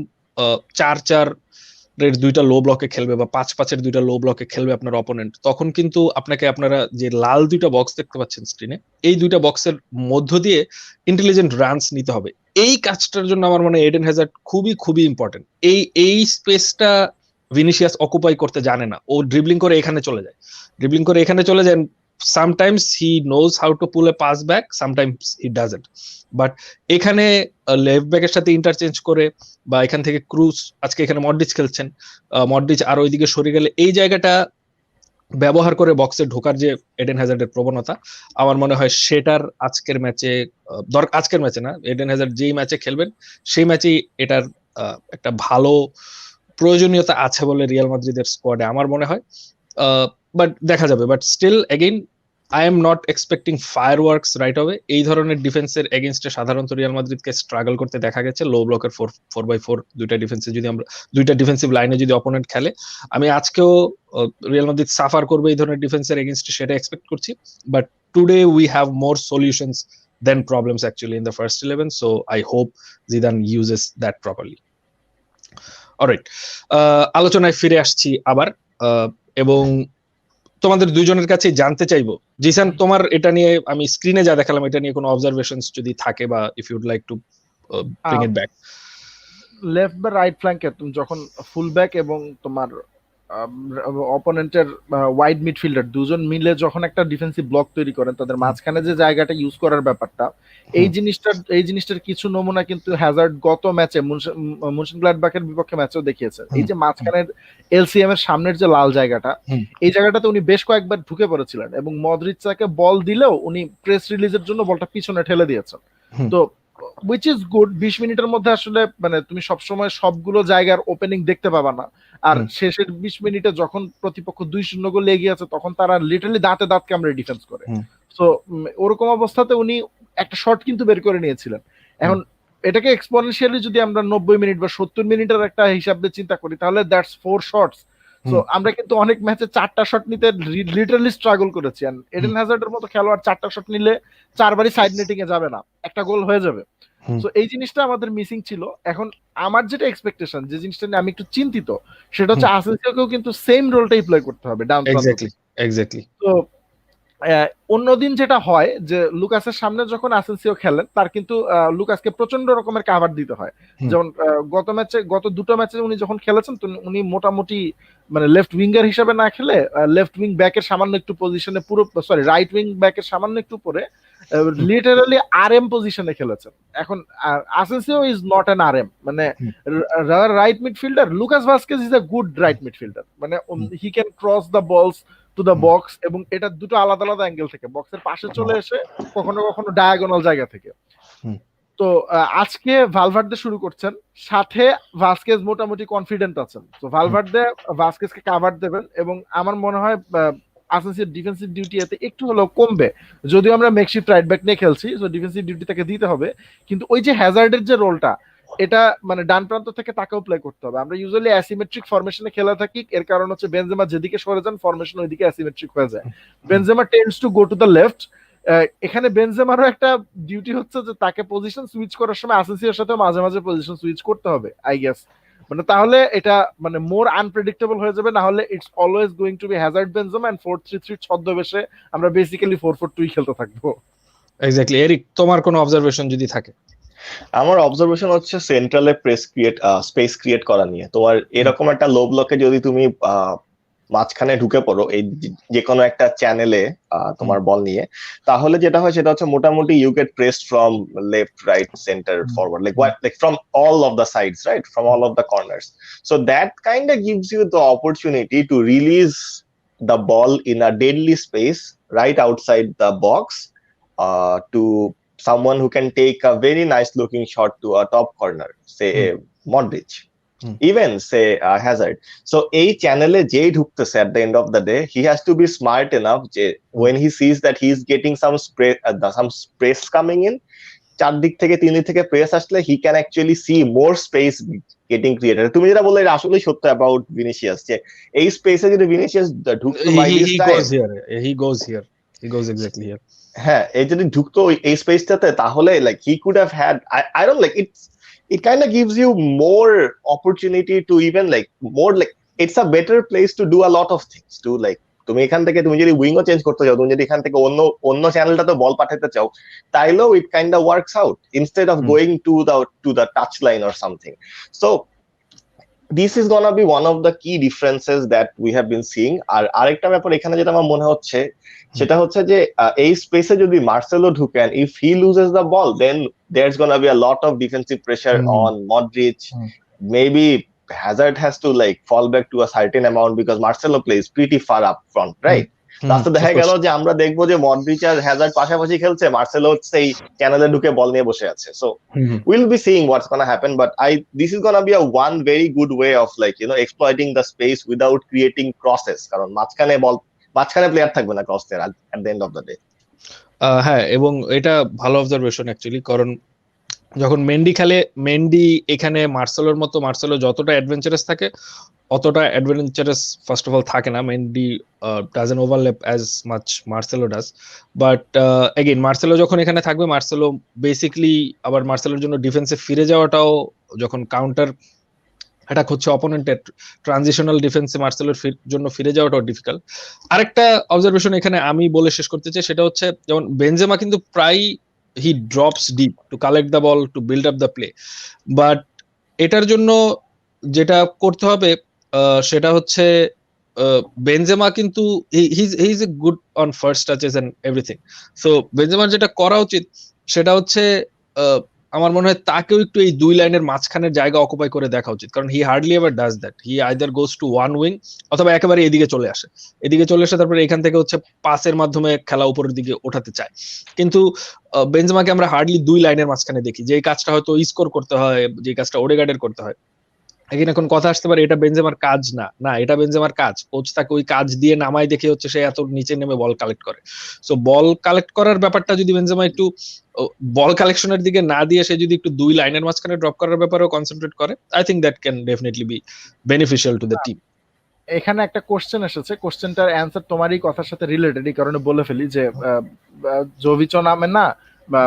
4-4 এর দুইটা লো ব্লকে খেলবে বা 5-5 এর দুইটা লো ব্লকে খেলবে আপনার অপোনেন্ট, তখন কিন্তু আপনারা যে লাল দুইটা বক্স দেখতে পাচ্ছেন স্ক্রিনে, এই দুইটা বক্সের মধ্য দিয়ে ইন্টেলিজেন্ট রানস নিতে হবে। এই কাজটার জন্য আমার মনে হয় এডেন হ্যাজার্ড খুবই খুবই ইম্পর্টেন্ট। এই স্পেসটা ভিনিসিয়াস অকুপাই করতে জানে না, ও ড্রিবলিং করে এখানে চলে যায়, sometimes he knows how to pull a pass back, sometimes he doesn't, but এখানে লেফট ব্যাকের সাথে ইন্টারচেঞ্জ করে বা এখান থেকে ক্রুজ, আজকে এখানে মডরিচ খেলছেন, মডরিচ আর ওইদিকে সরে গেলে এই জায়গাটা ব্যবহার করে বক্সে ঢোকার যে এডেন হ্যাজার্ডের প্রবণতা, আমার মনে হয় সেটার আজকের ম্যাচে না, এডেন হ্যাজার্ড যেই ম্যাচে খেলবেন সেই ম্যাচেই এটার একটা ভালো প্রয়োজনীয়তা আছে বলে রিয়াল মাদ্রিদের স্কোয়াডে আমার মনে হয়। বাট দেখা যাবে, but still again I am not expecting fireworks right away. এই ধরনের ডিফেন্সের এগেইনস্টে সাধারণত রিয়াল মাদ্রিদকে স্ট্রাগল করতে দেখা গেছে লো ব্লকের 4x4 দুইটা ডিফেন্সে, যদি আমরা দুইটা ডিফেন্সিভ লাইনে যদি অপোনেন্ট খেলে, আমি আজকেও রিয়াল মাদ্রিদ সাফার করবে এই ধরনের ডিফেন্সের এগেইনস্টে, সেটা এক্সপেক্ট করছি। But today we have more solutions than problems actually in the first 11, so I hope Zidane uses that properly. Alright, আলোচনায় ফিরে আসছি আবার, এবং তোমাদের দুইজনের কাছে জানতে চাইবো, জিসান তোমার এটা নিয়ে, আমি স্ক্রিনে যা দেখালাম এটা নিয়ে কোনো অবজারভেশনস যদি থাকে, বা if ইউড like to bring it back. Left বা রাইট ফ্ল্যাঙ্কে তুমি যখন ফুল ব্যাক এবং তোমার অপোনেন্টের ওয়াইড মিডফিল্ডার দুজন মিলে যখন একটা ডিফেন্সিভ ব্লক তৈরি করেন, তাদের মাঝখানে যে জায়গাটা ইউজ করার ব্যাপারটা, এই জিনিসটার কিছু নমুনা কিন্তু হ্যাজার্ড গত ম্যাচে মুনশনগ্লাডবাখের বিপক্ষে ম্যাচেও দেখিয়েছে। এই যে মাঝখানের এলসিএম এর সামনের যে লাল জায়গাটা, এই জায়গাটাতে উনি বেশ কয়েকবার ঢুকে পড়েছিলেন এবং মদ্রিচকে বল দিলেও উনি প্রেস রিলিজের জন্য বলটা পিছনে ঠেলে দিয়েছেন। তো which is good, 20 মিনিটের মধ্যে আসলে মানে তুমি সবসময় সবগুলো জায়গার ওপেনিং দেখতে পাবা না, আর শেষের 20 মিনিটে যখন প্রতিপক্ষ 2-0 গোলে এগিয়ে আছে তখন তারা লিটারালি দাঁতে দাঁত কামড়ে ডিফেন্স করে। সো ওরকম অবস্থাতে উনি একটা শট কিন্তু বের করে নিয়েছিলেন। এখন এটাকে এক্সপোনেনশিয়ালি যদি আমরা 90 মিনিট বা 70 মিনিটের একটা হিসাবে চিন্তা করি, তাহলে দ্যাটস 4 শটস। সো আমরা কিন্তু অনেক ম্যাচে 4টা শট নিতে লিটারালি স্ট্রাগল করেছি, আর এডেন হ্যাজার্ডের মতো খেলোয়াড় 4টা শট নিলে 4বারই সাইড নেটিং এ যাবে না, একটা গোল হয়ে যাবে। সো এই জিনিসটা আমাদের মিসিং ছিল। এখন আমার যেটা এক্সপেকটেশন, যে জিনিসটা নিয়ে আমি একটু চিন্তিত, সেটা হচ্ছে আসেনসিওকেও কিন্তু সেম রোলটাই প্লে করতে হবে ডাউন এক্স্যাক্টলি। তো অন্যদিন যেটা হয় যে লুকাসের সামনে যখন আসেনসিও খেলেন, তার কিন্তু লুকাসকে প্রচন্ড রকমের কাভার দিতে হয়। যেমন গত দুটো ম্যাচে উনি যখন খেলেছেন, উনি মোটামুটি মানে লেফট উইঙ্গার হিসেবে না খেলে লেফট উইং ব্যাকের সামান্য একটু পজিশনে, রাইট উইং ব্যাকের সামান্য একটু পরে লিটারালি আরএম পজিশনে খেলেছেন। এখন Asensio is not an RM, মানে right midfielder. Lucas Vazquez is a good right midfielder, মানে he can cross the balls to the box, এবং এটা দুটো আলাদা আলাদা অ্যাঙ্গেল থেকে, বক্সের পাশে চলে এসে কখনো কখনো ডায়াগোনাল জায়গা থেকে। তো আজকে ভালভার্দে শুরু করছেন, সাথে ভাস্কেজ মোটামুটি কনফিডেন্ট আছেন, তো ভালভার্দে ভাস্কেজকে কাভার দেবেন, এবং আমার মনে হয় আসেনসিওর ডিফেন্সিভ ডিউটি এতে একটু হলেও কমবে। যদিও আমরা মেকশিফট রাইট ব্যাক নিয়ে খেলছি, তো ডিফেন্সিভ ডিউটি তাকে দিতে হবে, কিন্তু ওই যে হ্যাজার্ডের যে রোলটা, এটা মানে ডান প্রান্ত থেকে তাকেও প্লে করতে হবে। আমরা ইউজুয়ালি অ্যাসিমেট্রিক ফরমেশনে খেলা থাকি, এর কারণ হচ্ছে বেনজেমা যেদিকে সরে যান ফরমেশন ওইদিকে অ্যাসিমেট্রিক হয়ে যায়। Benzema tends to go to the left. এখানে বেনজেমারও একটা ডিউটি হচ্ছে যে তাকে পজিশন সুইচ করার সময় আসেন্সিওর সাথে মাঝে মাঝে পজিশন সুইচ করতে হবে আই গেস, মানে তাহলে এটা মানে মোর আনপ্রেডিক্টেবল হয়ে যাবে। না হলে it's always going to be Hazard Benzema and 4-3-3 ছদ্মবেশে আমরা বেসিক্যালি 4-4-2 খেলতে থাকবো। এক্স্যাক্টলি। এরিক, তোমার কোনো অবজারভেশন যদি থাকে? আমার অবজারভেশন হচ্ছে সেন্ট্রালে স্পেস ক্রিয়েট করা নিয়ে। তোমার এরকম একটা লো ব্লকে যদি তুমি মাঝখানে ঢুকে পড়ো এই যে কোনো একটা চ্যানেলে তোমার বল নিয়ে, তাহলে যেটা হয় সেটা হচ্ছে মোটামুটি you get pressed from left, right, centre, forward, like from all of the sides, right, from all of the corners. So that kind of gives you the opportunity to release the ball in a deadly space right outside the box to someone who can take a very nice looking shot to a top corner, say Modric, even say Hazard. So a channel je ঢুকতেছে at the end of the day, he has to be smart enough when he sees that he is getting some space coming in, চারদিক থেকে তিন দিক থেকে press আসলে he can actually see more space getting created. তুমি যেটা বললে এটা আসলে সত্য about Vinicius, যে এই স্পেসে যদি Vinicius ঢুকতো by this time, he goes exactly here. হ্যাঁ, এই যদি ঢুকতো এই স্পেসটাতে, তাহলে like he could have had, I don't like it kind of gives you more opportunity to even like more like it's a better place to do a lot of things to like তুমি এখান থেকে তুমি যদি উইংও change করতে চাও, তুমি যদি এখান থেকে অন্য চ্যানেলটাতে বল পাঠাতে চাও, তাইলেও it kind of works out instead of going to the touch line or something. So this is gonna be one of the key differences that we have been seeing. আর আরেকটা ব্যাপার এখানে যেটা আমার মনে হচ্ছে সেটা হচ্ছে যে এই স্পেসে যদি মার্সেলো ঢুকেন, if he loses the ball then there's gonna be a lot of defensive pressure on Modric. Maybe Hazard has to like fall back to a certain amount because Marcelo plays pretty far up front, right? তাতে দেখা গেল যে আমরা দেখবো যে Modric আর Hazard পাশাপাশি খেলছে, Marcelo হচ্ছে এই চ্যানেলে ঢুকে বল নিয়ে বসে আছে। So we'll be seeing what's gonna happen, but this is gonna be a one very good way of like exploiting the space without creating crosses, কারণ মাঝখানে প্লেয়ার থাকবে না cross there at the end of the day. হ্যাঁ, এবং এটা ভালো observation actually, কারণ যখন মেন্ডি খেলে, মেন্ডি এখানে মার্সেলোর মতো, মার্সেলো যতটা অ্যাডভেঞ্চারাস থাকে অতটা অ্যাডভেঞ্চারাস ফার্স্ট অফ অল থাকে না। Mendy doesn't overlap as much Marcelo does, but again Marcelo যখন এখানে থাকবে, মার্সেলো বেসিক্যালি আবার মার্সেলোর জন্য ডিফেন্সে ফিরে যাওয়াটাও, যখন কাউন্টার অ্যাটাক হচ্ছে অপোনেন্টের, ট্রানজিশনাল ডিফেন্সে মার্সেলোর জন্য ফিরে যাওয়াটাও ডিফিকাল্ট। আরেকটা অবজারভেশন এখানে আমি বলে শেষ করতে চাই, সেটা হচ্ছে যেমন বেনজেমা কিন্তু প্রায় he drops deep to collect the ball to build up the play, but এটার জন্য যেটা করতে হবে সেটা হচ্ছে বেনজেমা কিন্তু he is a good on first touches and everything. So বেনজেমার যেটা করা উচিত সেটা হচ্ছে আমার মনে হয় তাকেও একটু এই দুই লাইনের মাঝখানের জায়গা অকুপাই করে দেখা উচিত, কারণ হি hardly ever does that. He either goes to one wing অথবা একেবারে এদিকে চলে আসে, তারপরে এখান থেকে হচ্ছে পাসের মাধ্যমে খেলা উপরের দিকে ওঠাতে চায়। কিন্তু বেনজেমাকে আমরা হার্ডলি দুই লাইনের মাঝখানে দেখি, যে কাজটা হয়তো স্কোর করতে হয়, যে কাজটা ওডেগার্ডের করতে হয়। এখন কথা আসতে পারে এটা বেনজেমার কাজ না, এটা বেনজেমার কাজ। কোচ তাকে ওই কাজ দিয়ে নামাই দেখে হচ্ছে সে এত নিচে নেমে বল কালেক্ট করে। সো বল কালেক্ট করার ব্যাপারটা যদি বেনজেমা একটু বল কালেকশনের দিকে না দিয়ে সে যদি একটু দুই লাইনের মাঝখানে ড্রপ করার ব্যাপারেও কনসেন্ট্রেট করে, I think that can definitely B beneficial to the team. এখানে একটা কোশ্চেন এসেছে, কোশ্চেনটার অ্যান্সার তোমারই কথার সাথে রিলেটেড, এই কারণে বলে ফেলি যে জোভিচও নামে না বা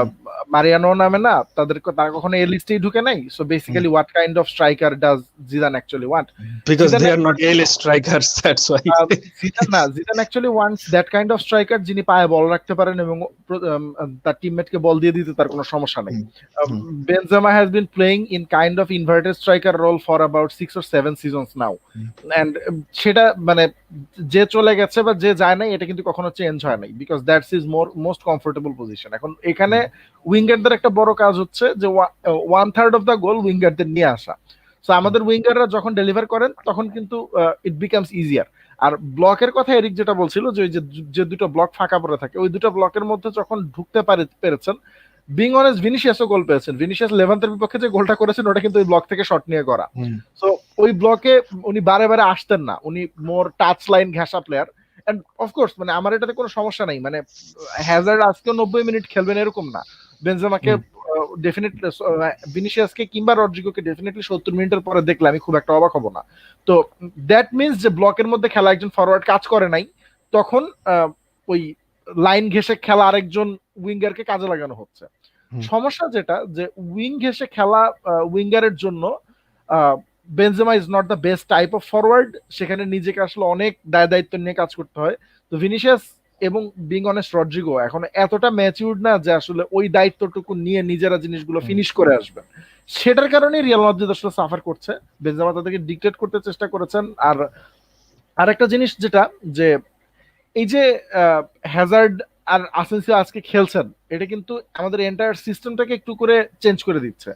মারিয়ানো নামে না, তারা কখনো এই লিস্টেই ঢুকে নাই। So basically what kind of striker does Zidane actually want? Because they are not A-list strikers, that's why. Zidane actually wants that kind of striker যিনি পায়ে বল রাখতে পারেন এবং তার টিমমেটকে বল দিয়ে দিতে তার কোনো সমস্যা নেই। Benzema has been playing in kind of inverted striker role for about 6 or 7 seasons now, and সেটা মানে যে চলে গেছে বা যে যায় নাই এটা কিন্তু কখনো চেঞ্জ হয় নাই, because that's is most comfortable position. এখন এখানে উইঙ্গারদের একটা বড় কাজ হচ্ছে যে 1/3 অফ দ্য গোল উইঙ্গারদের নিয়ে আসা। সো আমাদের উইঙ্গাররা যখন ডেলিভার করেন তখন কিন্তু ইট বিকামস ইজিয়ার। আর ব্লকের কথা এরিক যেটা বলছিল যে দুটো ব্লক ফাঁকা পড়ে থাকে, ওই দুটো ব্লকের মধ্যে যখন ঢুকতে পেরেছেন, বিং অনেস্ট ভিনিসিয়াসও গোল পেয়েছেন। ভিনিসিয়াস লেভান্তের বিপক্ষে যে গোলটা করেছেন ওটা কিন্তু ওই ব্লক থেকে শট নিয়ে করা। সো ওই ব্লকে উনি বারে বারে আসতেন না, উনি মোর টাচ লাইন ঘেঁষা প্লেয়ার। এন্ড অফকোর্স মানে আমার এটাতে কোনো সমস্যা নাই, মানে হ্যাজার্ড আজকেও 90 মিনিট খেলবেন এরকম না, বেনজেমাকে ডেফিনেটলি ভিনিসিয়াসকে কিংবা রড্রিগোকে ডেফিনেটলি 70 মিনিটের পরে দেখলে আমি খুব একটা অবাক হব না। তো দ্যাট মিনস যে ব্লকের মধ্যে খেলা একজন ফরওয়ার্ড কাজ করে নাই, তখন ওই লাইন ঘেঁষে খেলা আরেকজন উইঙ্গারকে কাজে লাগানো হচ্ছে। সমস্যা যেটা যে উইং ঘেঁষে খেলা উইঙ্গারের জন্য Benzema is not the best type of forward, সেখানে নিজেকে আসলে অনেক দায়িত্ব নিয়ে কাজ করতে হয়। তো ভিনিসিয়াস এবং বিং অনেস্ট রড্রিগো এখন এতটা ম্যাচিউরড না যে আসলে ওই দায়িত্বটুকু নিয়ে নিজেরা জিনিসগুলো ফিনিশ করে আসবেন। সেটার কারণে রিয়াল মাদ্রিদ আসলে সাফার করছে। বেনজেমা তাদেরকে ডিক্টেট করতে চেষ্টা করেছেন। আর আরেকটা জিনিস যেটা যে এই যে হ্যাজার্ড আর আসেনসিও আজকে খেলছেন, এটা কিন্তু আমাদের এন্টায়ার সিস্টেমটাকে একটু করে চেঞ্জ করে দিচ্ছে।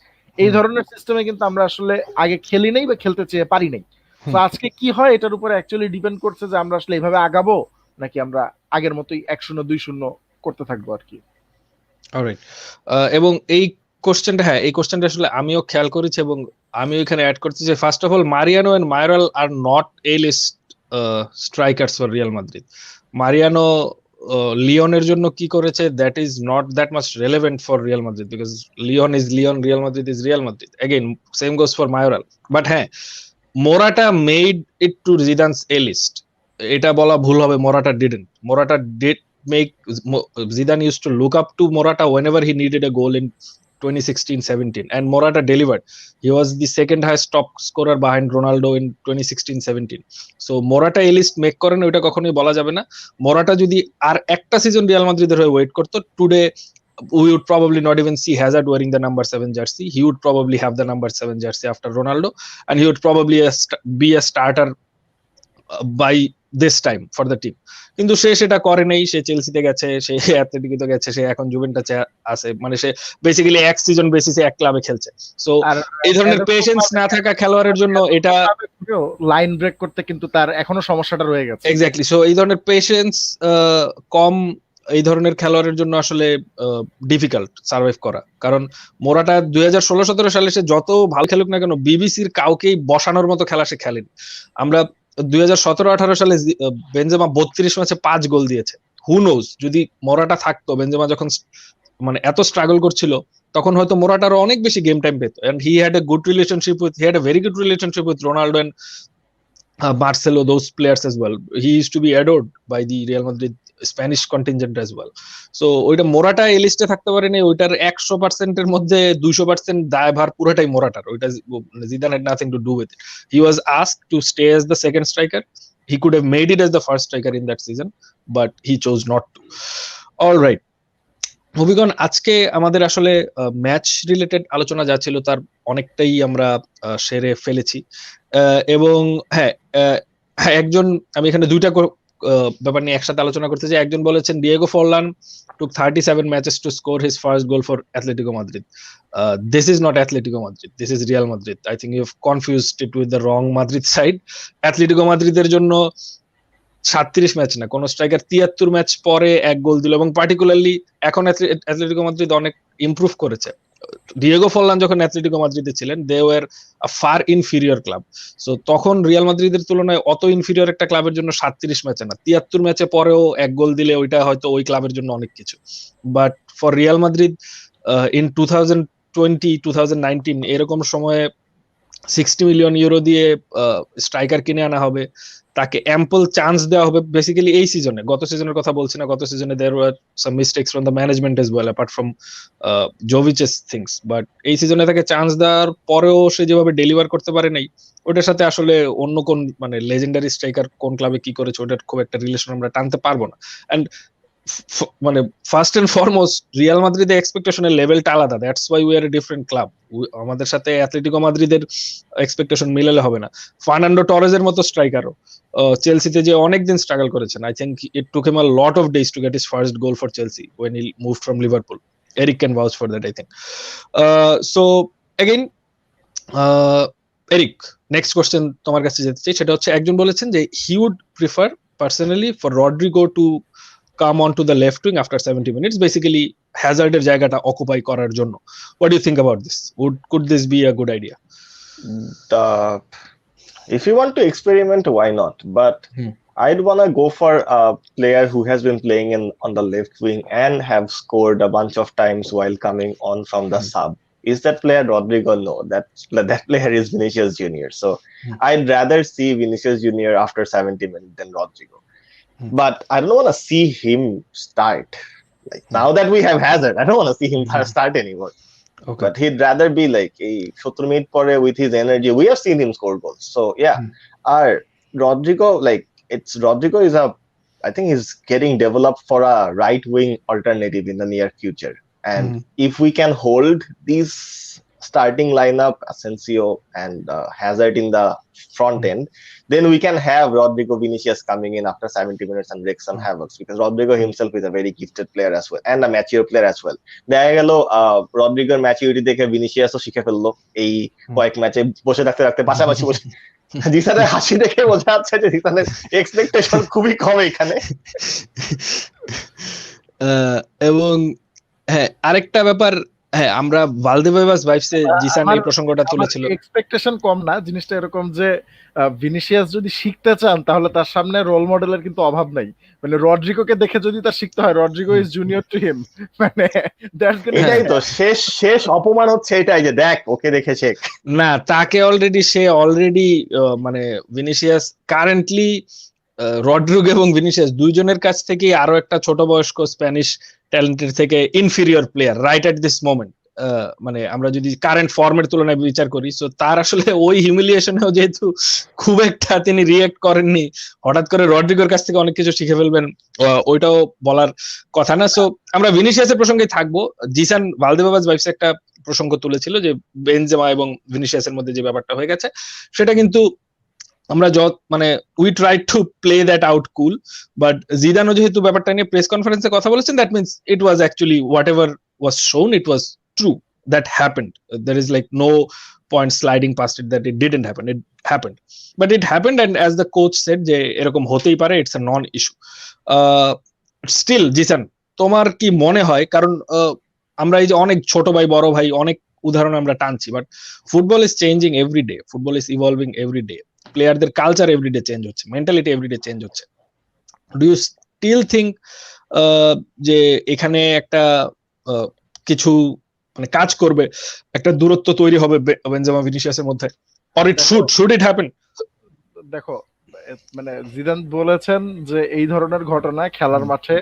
এই ধরনের সিস্টেমে কিন্তু আমরা আসলে আগে খেলি নাই বা খেলতে চেয়ে পারি নাই। তো আজকে কি হয় এটার উপরে অ্যাকচুয়ালি ডিপেন্ড করছে যে আমরা আসলে এইভাবে আগাবো নাকি আমরা আগের মতোই 1-0 2-0 করতে থাকবো আর কি। অলরাইট, এবং এই কোশ্চেনটা, হ্যাঁ এই কোশ্চেনটা আসলে আমিও খেয়াল করেছি এবং আমি এখানে অ্যাড করতে চাই। First of all, Mariano and Mayoral are not A list strikers for Real Madrid. Mariano লিওনের জন্য কি করেছে, that is not that much relevant for Real Madrid, because Lyon is Lyon, Real Madrid is Real Madrid. Again same goes for Mayoral. But হ্যাঁ, Morata made it to Zidane's A list, এটা বলা ভুল হবে। Morata didn't. Morata did make Zidane used to look up to Morata whenever he needed a goal in 2016-17, and Morata delivered. He was the second highest top scorer behind Ronaldo in 2016-17. So Morata a list make করেন ওইটা কখনোই বলা যাবে না। Morata যদি আর একটা season Real মাদ্রিদের হয়ে ওয়েট করতো, today we would probably not even see Hazard wearing the number 7 jersey. He would probably have the number 7 jersey after Ronaldo, and he would probably be a starter by this time for the team. কিন্তু সে সেটা করে নাই। সে চেলসিতে গেছে, সে অ্যাথলেটিকোতে গেছে, সে এখন জুভেন্টাসে আছে। মানে সে basically এক সিজন বেসিসে এক ক্লাবে খেলছে। সো এই ধরনের পেশেন্স না থাকা খেলোয়াড়ের জন্য এটা লাইন ব্রেক করতে কিন্তু তার এখনো সমস্যাটা রয়ে গেছে। এক্স্যাক্টলি। সো এই ধরনের পেশেন্স কম এই ধরনের খেলোয়াড়ের জন্য আসলে ডিফিকাল্ট সার্ভাইভ করা। কারণ মোরাটা 2016-17 সালে সে যত ভালো খেলুক না কেন, বিবিসির কাউকেই বসানোর মতো খেলা সে খেলেনি। আমরা 2017-18 সালে বেনজেমা 32 ম্যাচে 5 গোল দিয়েছে। হু নোজ, যদি মোরাটা থাকতো, বেনজেমা যখন মানে এত স্ট্রাগল করছিল, তখন হয়তো মোরাটারও অনেক বেশি গেম টাইম পেত। And he had a very good relationship with Ronaldo and Marcelo, those players as well. He used to be adored by the Real Madrid Spanish contingent as well. So ওইটা মোরাটা এই লিস্টে থাকতে পারে না। ওইটার 100% এর মধ্যে 200% দায়ভার পুরোটাই মোরাটার। ওইটা Zidane had nothing to do with it. He was asked to stay as the second striker. He could have made it as the first striker in that season, but he chose not to. All right, moving on. আজকে আমাদের আসলে match related আলোচনা যা ছিল তার অনেকটাই আমরা সেরে ফেলেছি। এবং হ্যাঁ, একজন, আমি এখানে দুইটা ব্যাপার নিয়ে একসাথে আলোচনা করতে চাই। একজন বলেছেন Diego Forlan took 37 matches to score his first goal for Atletico Madrid. This is not Atletico Madrid, this is Real Madrid. I think you've confused it with the wrong Madrid side. Atletico Madrid এর জন্য 37 match না, কোন striker 73 match পরে এক গোল দিল। এবং particularly এখন Atletico Madrid অনেক ইমপ্রুভ করেছে। ডিয়েগো ফরলান যখন অ্যাথলেটিকো মাদ্রিদে ছিলেন, they were a far inferior club. So তখন রিয়াল মাদ্রিদের তুলনায় অত ইনফিরিয়র একটা ক্লাবের জন্য 37 ম্যাচে না, 73 ম্যাচে পরেও এক গোল দিলে ওইটা হয়তো ওই ক্লাবের জন্য অনেক কিছু। But for Real Madrid in 2020-2019 এরকম সময়ে 60 মিলিয়ন ইউরো দিয়ে স্ট্রাইকার কিনে আনা হবে, তাকে অ্যাম্পল চান্স দেওয়া হবে। বেসিক্যালি এই সিজনে, গত সিজনের কথা বলছি না, গত সিজনে there were some mistakes from the management as well apart from জোভিচেস থিংস। বাট এই সিজনে তাকে চান্স দেওয়ার পরেও সে যেভাবে ডেলিভার করতে পারে নাই, ওটার সাথে আসলে অন্য কোন মানে লেজেন্ডারি স্ট্রাইকার কোন ক্লাবে কি করেছে ওটার খুব একটা রিলেশন আমরা টানতে পারবো না। অ্যান্ড মানে ফার্স্ট এন্ড ফরমোস্ট রিয়াল মাদ্রিদের এক্সপেকটেশনের লেভেলটা আলাদা। That's why we are a different club. আমাদের সাথে অ্যাথলেটিকো মাদ্রিদের এক্সপেকটেশন মিলালে হবে না। ফার্নান্ডো টরেজের মতো স্ট্রাইকারও চেলসিতে যে অনেকদিন স্ট্রাগল করেছেন। I think it took him a lot of days to get his first goal for Chelsea when he moved from Liverpool. Eric can vouch for that, I think. So again, Eric, next question তোমার কাছে যেতে চাই। সেটা হচ্ছে, একজন বলেছেন যে he would prefer personally for Rodrigo to come onto the left wing after 70 minutes, basically Hazardের জায়গাটা অকুপাই করার জন্য। What do you think about this? Could this be a good idea? If you want to experiment, why not? But I'd wanna go for a player who has been playing on the left wing and have scored a bunch of times while coming on from the sub. Is that player Rodrigo? No, that player is Vinicius Junior. So I'd rather see Vinicius Junior after 70 minutes than Rodrigo. But I don't want to see him start. Like now that we have Hazard, I don't want to see him start anymore. Okay. But he'd rather be like a 70 minute pore with his energy. We have seen him score goals. So yeah, our Rodrigo, like Rodrigo is I think he's getting developed for a right wing alternative in the near future. And if we can hold these starting lineup, Asensio and Hazard in the front end, then we can have Rodrigo Vinicius coming in after 70 minutes and wreak some havoc, because Rodrigo himself is a very gifted player as well and a mature player as well. দেখা গেল রদ্রিগোর maturity দেখে ভিনিসিয়াসও শিখে ফেললো এই কয়েক ম্যাচে বসে থাকতে থাকতে পাশাপাশি বসে। জিসানের হাসি দেখে বোঝা যাচ্ছে যে জিসানের এক্সপেকটেশন খুবই কম এখানে। এবং হ্যাঁ, আরেকটা ব্যাপার, হ্যাঁ, আমরা ভালদেবাস ভাইবসে জিসান এই প্রসঙ্গটা তুলেছিল। এক্সপেকটেশন কম না, জিনিসটা এরকম যে ভিনিসিয়াস যদি শিখতে চান তাহলে তার সামনে রোল মডেলের কিন্তু অভাব নাই। মানে রদ্রিগোকে দেখে যদি তার শিখতে হয়, Rodrygo is junior to him, মানে এটাই তো শেষ অপমান হচ্ছে, এটাই যে দেখ ওকে দেখে শেখ। না, তাকে অলরেডি মানে ভিনিসিয়াস কারেন্টলি রদ্রিগো এবং ভিনিসিয়াস দুইজনের কাছ থেকে আরো একটা ছোট বয়স্ক স্প্যানিশ ট্যালেন্টের থেকে inferior player right at this moment. মানে আমরা যদি কারেন্ট ফর্মের তুলনায় বিচার করি, সো তার আসলে ওই হিউমিলিয়েশনেও যেহেতু খুব একটা তিনি রিয়েক্ট করেননি, হঠাৎ করে রদ্রিগোর কাছ থেকে অনেক কিছু শিখে ফেলবেন ওইটাও বলার কথা না। সো আমরা ভিনিসিয়াসের প্রসঙ্গে থাকবো। জিসান ভালদেবাস ভাইবস একটা প্রসঙ্গ তুলেছিল যে বেনজেমা এবং ভিনিসিয়াসের মধ্যে যে ব্যাপারটা হয়ে গেছে, সেটা কিন্তু আমরা মানে we try to play that out cool, but জিদানও যেহেতু ব্যাপারটা নিয়ে প্রেস কনফারেন্সে কথা বলেছেন, that means it was actually whatever was shown, it was true, that happened. There is like no point sliding past it that it didn't happen. It happened, but it happened, and as the coach said যে এরকম হতেই পারে, it's a non issue. Still Jisan, তোমার কি মনে হয়, কারণ আমরা এই যে অনেক ছোট ভাই বড় ভাই অনেক উদাহরণ আমরা টানছি, but football is changing every day, football is evolving every day, প্লেয়ারদের কালচার এভরিডে চেঞ্জ হচ্ছে, মেন্টালিটি এভরিডে চেঞ্জ হচ্ছে। ডু ইউ স্টিল থিঙ্ক যে এখানে একটা কিছু মানে কাজ করবে, একটা দূরত্ব তৈরি হবে বেনজেমা ভিনিসিয়াসের মধ্যে, or it should it happen? দেখো, মানে জিদান বলেছেন যে এই ধরনের ঘটনা খেলার মাঠে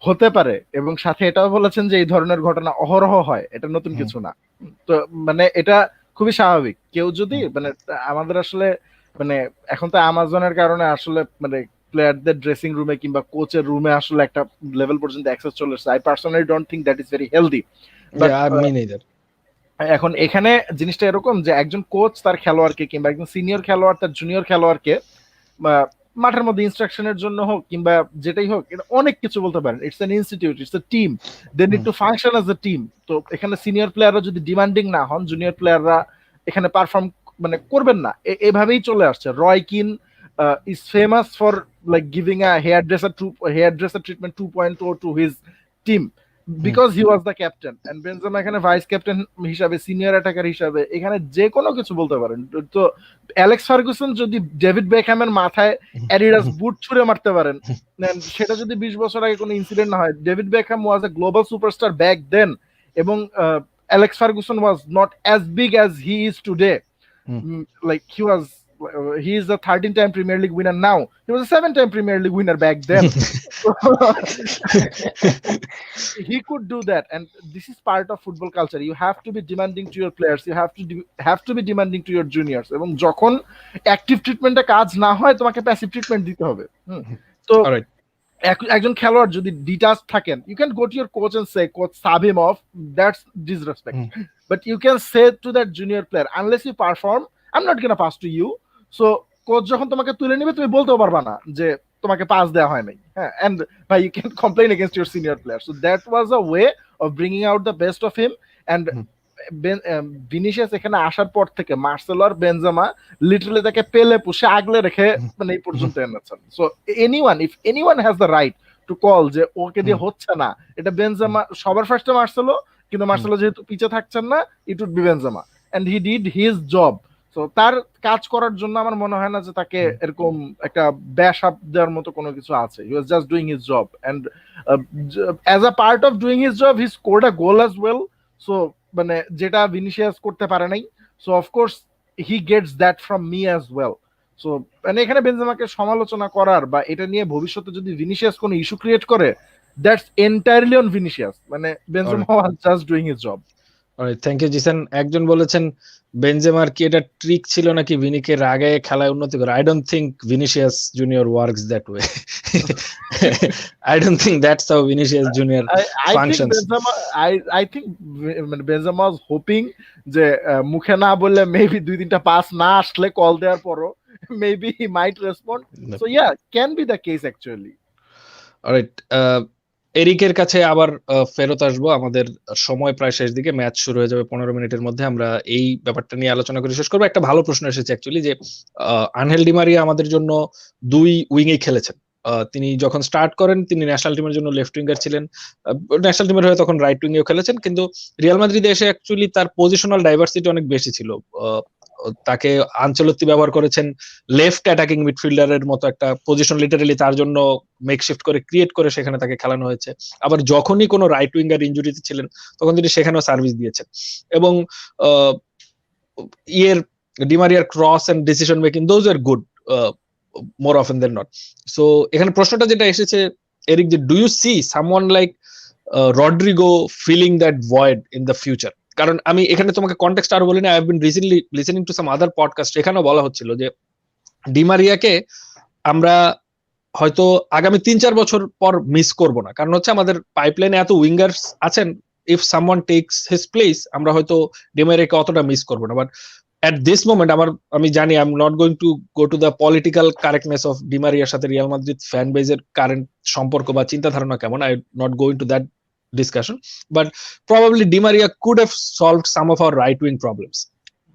হতে পারে, এবং সাথে এটাও বলেছেন যে এই ধরনের ঘটনা অহরহ হয়, এটা নতুন কিছু না। তো মানে এটা খুবই স্বাভাবিক। কেউ যদি মানে আমাদের আসলে মানে এখন তো অ্যামাজনের কারণে আসলে মানে প্লেয়ারদের ড্রেসিং রুমে কিংবা কোচের রুমে আসলে একটা লেভেল পর্যন্ত অ্যাক্সেস চলে এসেছে। I personally don't think that is very healthy. এখন এখানে জিনিসটা এরকম যে একজন কোচ তার খেলোয়াড়কে কিংবা একজন সিনিয়র খেলোয়াড় তার জুনিয়র খেলোয়াড়কে মাঠের মধ্যে ইনস্ট্রাকশনের জন্য হোক কিংবা যেটাই হোক, এটা অনেক কিছু বলতে পারেন। It's an institute, it's a team, they need to function as a team. তো এখানে সিনিয়র প্লেয়াররা যদি ডিমান্ডিং না হন, জুনিয়র প্লেয়াররা এখানে পারফর্ম মানে করবেন না, এভাবেই চলে আসছে। রয় কিন is famous for like giving a hairdresser treatment 2.0 to his team because he was the captain, and Benzema এখানে ভাইস ক্যাপ্টেন হিসাবে, সিনিয়র অ্যাটাকার হিসাবে এখানে যে কোনো কিছু বলতে পারেন। তো অ্যালেক্স ফার্গুসন যদি ডেভিড বেকহ্যামের মাথায় অ্যাডিডাস বুট ছুঁড়ে মারতে পারেন, সেটা যদি 20 বছর আগে কোনো ইনসিডেন্ট না হয়। ডেভিড বেকহ্যাম ওয়াজ আ গ্লোবাল সুপারস্টার ব্যাক দেন, এবং Alex Ferguson was not as big as he is today. Like he is a 13-time Premier League winner now. He was a 7-time Premier League winner back then. He could do that, and this is part of football culture. You have to be demanding to your players. You have to be demanding to your juniors. এবং যখন active ট্রিটমেন্টে কাজ না হয়, তোমাকে passive treatment দিতে হবে। তো একজন খেলোয়াড় যদি ডিটাচ থাকেন, you can go to your coach and say, coach, sub him off. That's disrespect. But you can say to that junior player, unless you perform, I'm not gonna pass to you. So coach যখন তোমাকে তুলে নিবে, তুমি বলতেও পারবা না যে তোমাকে পাস দেওয়া হয় নাই। হ্যাঁ, এন্ড ভাই you can complain against your senior player. So that was a way of bringing out the best of him. And Vinicius এখানে আসার পর থেকে মার্সেলো আর বেনজেমা লিটারালি তাকে পেলে পুষে আগলে রেখে মানে এই পর্যন্ত এনেছেন। So if anyone has the right to call যে ওকে দিয়ে হচ্ছে না, এটা বেনজেমা। সবার ফার্স্টে মার্সেলো, কিন্তু মার্সেলো যেহেতু পিছে থাকছেন না, it would be Benzema, and he did his job. তো তার কাজ করার জন্য আমার মনে হয় না যে তাকে এরকম একটা ব্যাশ আপ দেওয়ার মতো কোনো কিছু আছে। He was just doing his job and as a part of doing his job he scored a goal as well. So মানে যেটা ভিনিসিয়াস করতে পারে নাই, so of course he gets that from me as well. So মানে এখানে বেনজেমাকে সমালোচনা করার বা এটা নিয়ে ভবিষ্যতে যদি ভিনিসিয়াস কোনো ইস্যু ক্রিয়েট করে, দ্যাটস এন্টায়ারলি অন ভিনিসিয়াস। মানে Benzema was just doing his job. Thank you Jisan. একজন বলেছেন বেনজেমার কি এটা ট্রিক ছিল নাকি ভিনিকে রাগে খেলায় উন্নতি করে? I don't think Vinicius junior works that way. I don't think that's how Vinicius junior functions. I think Benzema was hoping যে মুখে না বললে মেবি 2-3টা পাস না আসলে কল দেওয়ার পরও maybe he might respond. So yeah, can be the case actually. Alright, এরিকের কাছে আবার ফেরত আসবো। আমাদের সময় প্রায় শেষ দিকে, ম্যাচ শুরু হয়ে যাবে 15 মিনিটের মধ্যে। আমরা এই ব্যাপারটা নিয়ে আলোচনা করে শেষ করবো। একটা ভালো প্রশ্ন এসেছে অ্যাকচুয়ালি, যে আনহেল ডি মারিয়া আমাদের জন্য দুই উইংয়ে খেলেছেন। তিনি যখন স্টার্ট করেন তিনি ন্যাশনাল টিমের জন্য লেফট উইঙ্গার ছিলেন, ন্যাশনাল টিমের হয়ে তখন রাইট উইঙ্গেও খেলেছেন, কিন্তু রিয়াল মাদ্রিদে এসে অ্যাকচুয়ালি তার পজিশনাল ডাইভার্সিটি অনেক বেশি ছিল। তাকে আনচেলত্তি ব্যবহার করেছেন লেফট অ্যাটাকিং মিডফিল্ডারের মতো একটা পজিশন লিটারালি তার জন্য মেকশিফট করে ক্রিয়েট করে সেখানে তাকে খেলানো হয়েছে। আবার যখনই কোনো রাইট উইঙ্গার ইনজুরিতে ছিলেন তখন তিনি সেখানেও সার্ভিস দিয়েছেন। এবং ডিমারিয়ার cross and decision making those are good more often than not. So এখানে প্রশ্নটা যেটা এসেছে এরিক, যে do you see someone like Rodrigo filling that void in the future? কারণ আমি এখানে তোমাকে কনটেক্সট আরো বলি না, I have been recently listening to some other podcast, এখানেও বলা হচ্ছিল যে ডিমারিয়াকে আমরা হয়তো আগামী 3-4 বছর পর মিস করব না, কারণ হচ্ছে আমাদের পাইপলাইনে এত উইঙ্গার্স আছেন, if someone tax his place আমরা হয়তো ডিমারিয়াকে অতটা মিস করব না। বাট at this moment আমি জানি I'm not going to go to the political correctness of Di Mariaর সাথে রিয়াল মাদ্রিদ ফ্যান বেজের কারেন্ট সম্পর্ক বা চিন্তা ধারণা কেমন, I not go into that discussion, but probably Di Maria could have solved some of our right wing problems,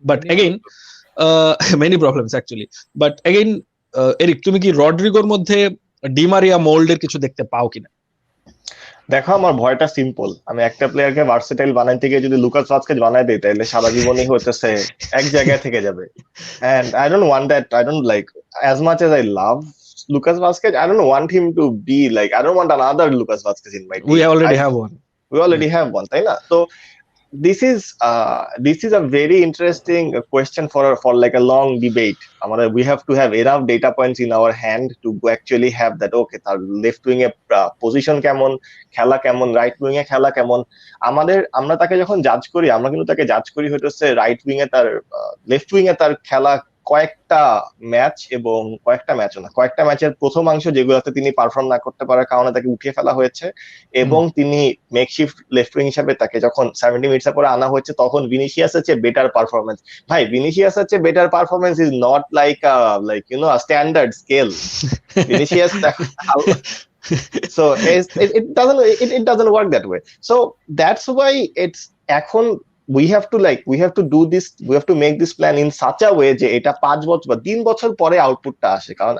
but again many problems actually, but again Eric, তুমি কি রড্রিগোর মধ্যে Di Maria মোল্ডের কিছু দেখতে পাও কিনা? দেখো, আমার ভয়টা সিম্পল। আমি একটা প্লেয়ারকে ভার্সেটাইল বানাইতে গিয়ে যদি লুকাস ভাস্কেজ বানাই দেই তাহলে সারা জীবনই হতেছে এক জায়গায় থেকে যাবে। and I don't want that. I don't like, as much as I love Lucas Vazquez, I don't want him to be like, I don't want another Lucas Vazquez in my team. We already have one. We already have one, তাই না? So this is a very interesting question for like a long debate. We have to have enough data points in our hand to actually have that, okay, তার left wing এ position কেমন, খেলা কেমন, right wing এ খেলা কেমন। আমরা তাকে যখন জাজ করি, আমরা কিন্তু তাকে জাজ করি হইতেছে রাইট উইং এ তার, লেফট উইং এ তার খেলা কয়েকটা ম্যাচ, এবং কয়েকটা ম্যাচের প্রথমাংশ যেগুলোতে তিনি পারফর্ম না করতে পারার কারণে তাকে উঠিয়ে ফেলা হয়েছে, এবং তিনি মেকশিফট লেফট উইং হিসাবে তাকে যখন 70 মিনিটস পরে আনা হয়েছে তখন ভিনিসিয়াসের চেয়ে বেটার পারফরমেন্স। ভাই, ভিনিসিয়াসের চেয়ে better performance is not like a standard scale. Vinicius so it doesn't work that way. So that's why it's এখন we have to do this, we have to make this plan in such a way যে এটা 5 বছর বা 3 বছর পরে আউটপুটটা আসে। কারণ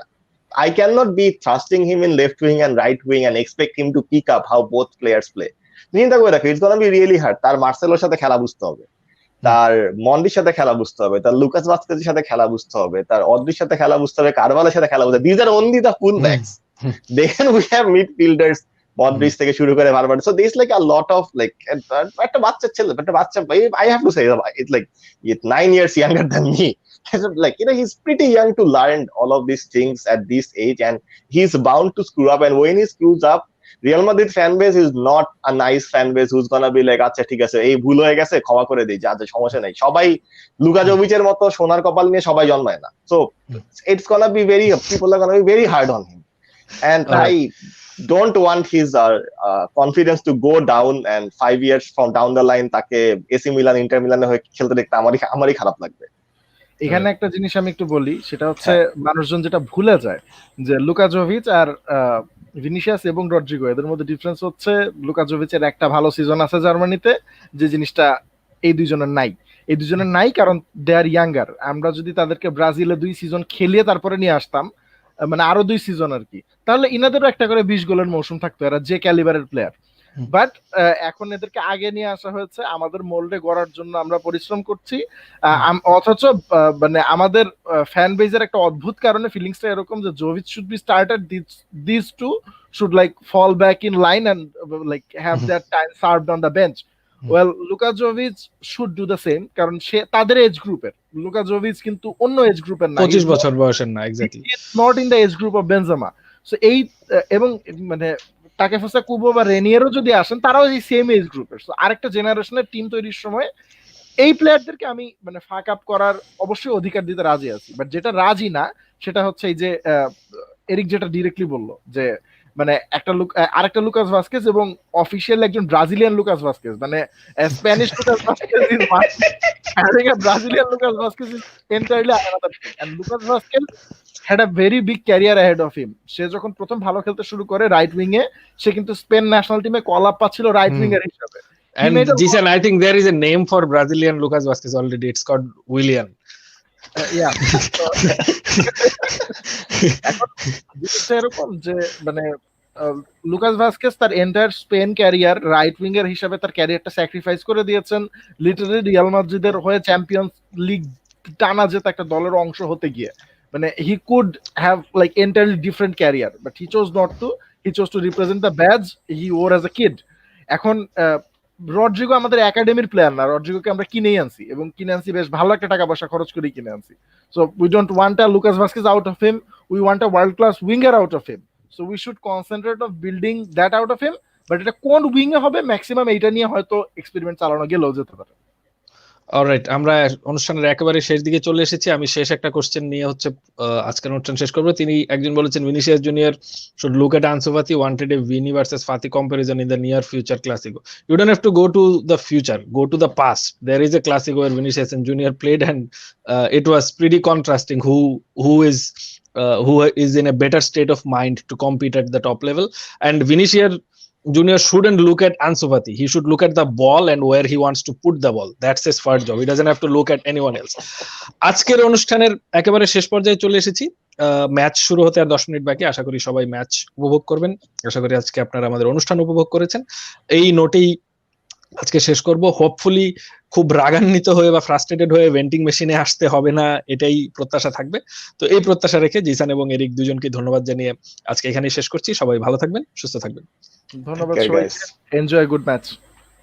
I cannot be trusting him in left wing and right wing and expect him to pick up how both players play. চিন্তা করে দেখো, it's gonna be really hard. তার মার্সেলোর সাথে খেলা বুঝতে হবে, তার মন্ডির সাথে খেলা বুঝতে হবে, তার লুকাস ভাস্কেজের সাথে খেলা বুঝতে হবে, তার অদ্রির সাথে খেলা বুঝতে হবে, কারভালের সাথে খেলা বুঝতে হবে। These are only the full backs. Then we have midfielders, Modric থেকে শুরু করে বারবার। So there's like a lot of like, একটা বাচ্চা ছেলে, I have to say it's like 9 years younger than me. Like, he's pretty young to learn all of these things at this age, and he's bound to screw up, and when he screws up, Real Madrid fan base is not a nice fan base who's gonna be like, আচ্ছা ঠিক আছে, এই ভুল হয়ে গেছে, ক্ষমা করে দিই, যা সমস্যা নেই। সবাই লুকা জোভিচের মতো সোনার কপাল নিয়ে সবাই জন্মায় না। So it's gonna be people are gonna be very hard on him, and I don't want his confidence to go down, and 5 years from down the line তাকে এসি মিলান, ইন্টার মিলানে হয়ে খেলতে দেখতে আমারই খারাপ লাগবে। এখানে একটা জিনিস আমি একটু বলি, সেটা হচ্ছে মানুষজন যেটা ভুলে যায় যে লুকা জোভিচ আর ভিনিসিয়াস এবং রড্রিগো, এদের মধ্যে ডিফারেন্স হচ্ছে লুকা জোভিচের একটা ভালো সিজন আছে জার্মানিতে, যে জিনিসটা এই দুইজনের নাই, কারণ দে আর ইয়াঙ্গার। আমরা যদি তাদেরকে ব্রাজিলে 2 সিজন খেলিয়ে তারপরে নিয়ে আসতাম, মানে আরো 2 সিজন আর কি, তাহলে ইনাদেরও একটা করে 20 গোলের মৌসুম থাকতো, এরা যে ক্যালিবারের প্লেয়ার। বাট এখন এদেরকে আগে নিয়ে আসা হয়েছে, আমাদের মোল্ডে গড়ার জন্য আমরা পরিশ্রম করছি। অথচ মানে আমাদের ফ্যান বেজের একটা অদ্ভুত কারণে ফিলিংসটা এরকম যে Jovic should be started, this two should like fall back in line and like have that time served on the bench. Well, Luka Jovic should do the same, কারণ সে তাদের এজ গ্রুপের। লুকা জোভিচ কিন্তু অন্য age গ্রুপের না, 25 বছর বয়সের না, exactly not in the age group of Benzema. So এই এবং মানে টাকেফুসা কুবো বা রেনিয়ারও যদি আসেন, তারাও এই সেম এজ গ্রুপের। সো আরেকটা জেনারেশনের টিম তৈরির সময় এই প্লেয়ারদেরকে আমি মানে ফাক আপ করার অবশ্যই অধিকার দিতে রাজি আছি। বাট যেটা রাজি না সেটা হচ্ছে এই যে এরিক যেটা ডিরেক্টলি বললো যে মানে আরেকটা লুকাস ভাস্কেজ এবং অফিসিয়াল একজন ব্রাজিলিয়ান লুকাস ভাস্কেজ, মানে Spanish Lucas Vazquez is having a Brazilian Lucas Vazquez is entirely another thing. And Lucas Vazquez had a very big career ahead of him. সে যখন প্রথম ভালো খেলতে শুরু করে রাইট উইং এ, সে কিন্তু স্পেন ন্যাশনাল টিমে call up পাচ্ছিল রাইট উইঙ্গার হিসেবে। And Jisan, I think there is a name for Brazilian Lucas Vazquez already. It's called Willian. Yeah. এখন বিষয়টা এরকম যে মানে লুকাস ভাস্কেজ তার entire Spain career right winger হিসেবে তার ক্যারিয়ারটা স্যাক্রিফাইস করে দিয়েছেন, লিটারালি রিয়াল মাদ্রিদের হয়ে চ্যাম্পিয়ন্স লিগ টানা যেত একটা দলের অংশ হতে গিয়ে। মানে he could have like entirely different career, but he chose not to, he chose to represent the badge he wore as a kid. এখন রড্রিগো আমাদের একাডেমির প্লেয়ার না, রড্রিগোকে আমরা কিনেই আনছি, এবং কিনে আনছি বেশ ভালো একটা টাকা পয়সা খরচ করে কিনে আনছি। So we don't want a Lucas Vazquez out of him, we want a world class winger out of him. So we should concentrate of building that out of him, but এটা কোন উইং এ হবে maximum এইটা নিয়ে হয়তো experiment চালানো গেলেও যেতে পারে। অলরাইট, আমরা অনুষ্ঠানের একেবারে শেষ দিকে চলে এসেছি। আমি শেষ একটা কোশ্চেন নিয়ে হচ্ছে আজকের অনুষ্ঠান শেষ করব। তিনি একজন বলেছেন Vinicius junior should look at Ansu Fati, wanted a Vini versus Fati comparison in the near future Clasico. You don't have to go to the future, go to the past. There is a Clasico where Vinicius and Junior played, and it was pretty contrasting who is in a better state of mind to compete at the top level. And Vinicius Junior shouldn't look at Ansu Fati. He should look at the ball and where he wants to put the ball. That's his first job. He doesn't have to look at anyone else. আজকের অনুষ্ঠানের একেবারে শেষ পর্যায়ে চলে এসেছি। Match শুরু হতে আর 10 minute বাকি। আশা করি সবাই ম্যাচ উপভোগ করবেন। আশা করি আজকে আপনারা আমাদের অনুষ্ঠান উপভোগ করেছেন। এই নোটেই আজকে শেষ করব। হোপফুলি খুব রাগান্বিত হয়ে বা ফ্রাস্ট্রেটেড হয়ে ভেন্টিং মেশিনে আসতে হবে না, এটাই প্রত্যাশা থাকবে। তো এই প্রত্যাশা রেখে জিসান এবং এরিক দুজনকে ধন্যবাদ জানিয়ে আজকে এখানেই শেষ করছি। সবাই ভালো থাকবেন, সুস্থ থাকবেন। ধন্যবাদ সবাইকে। Enjoy good match.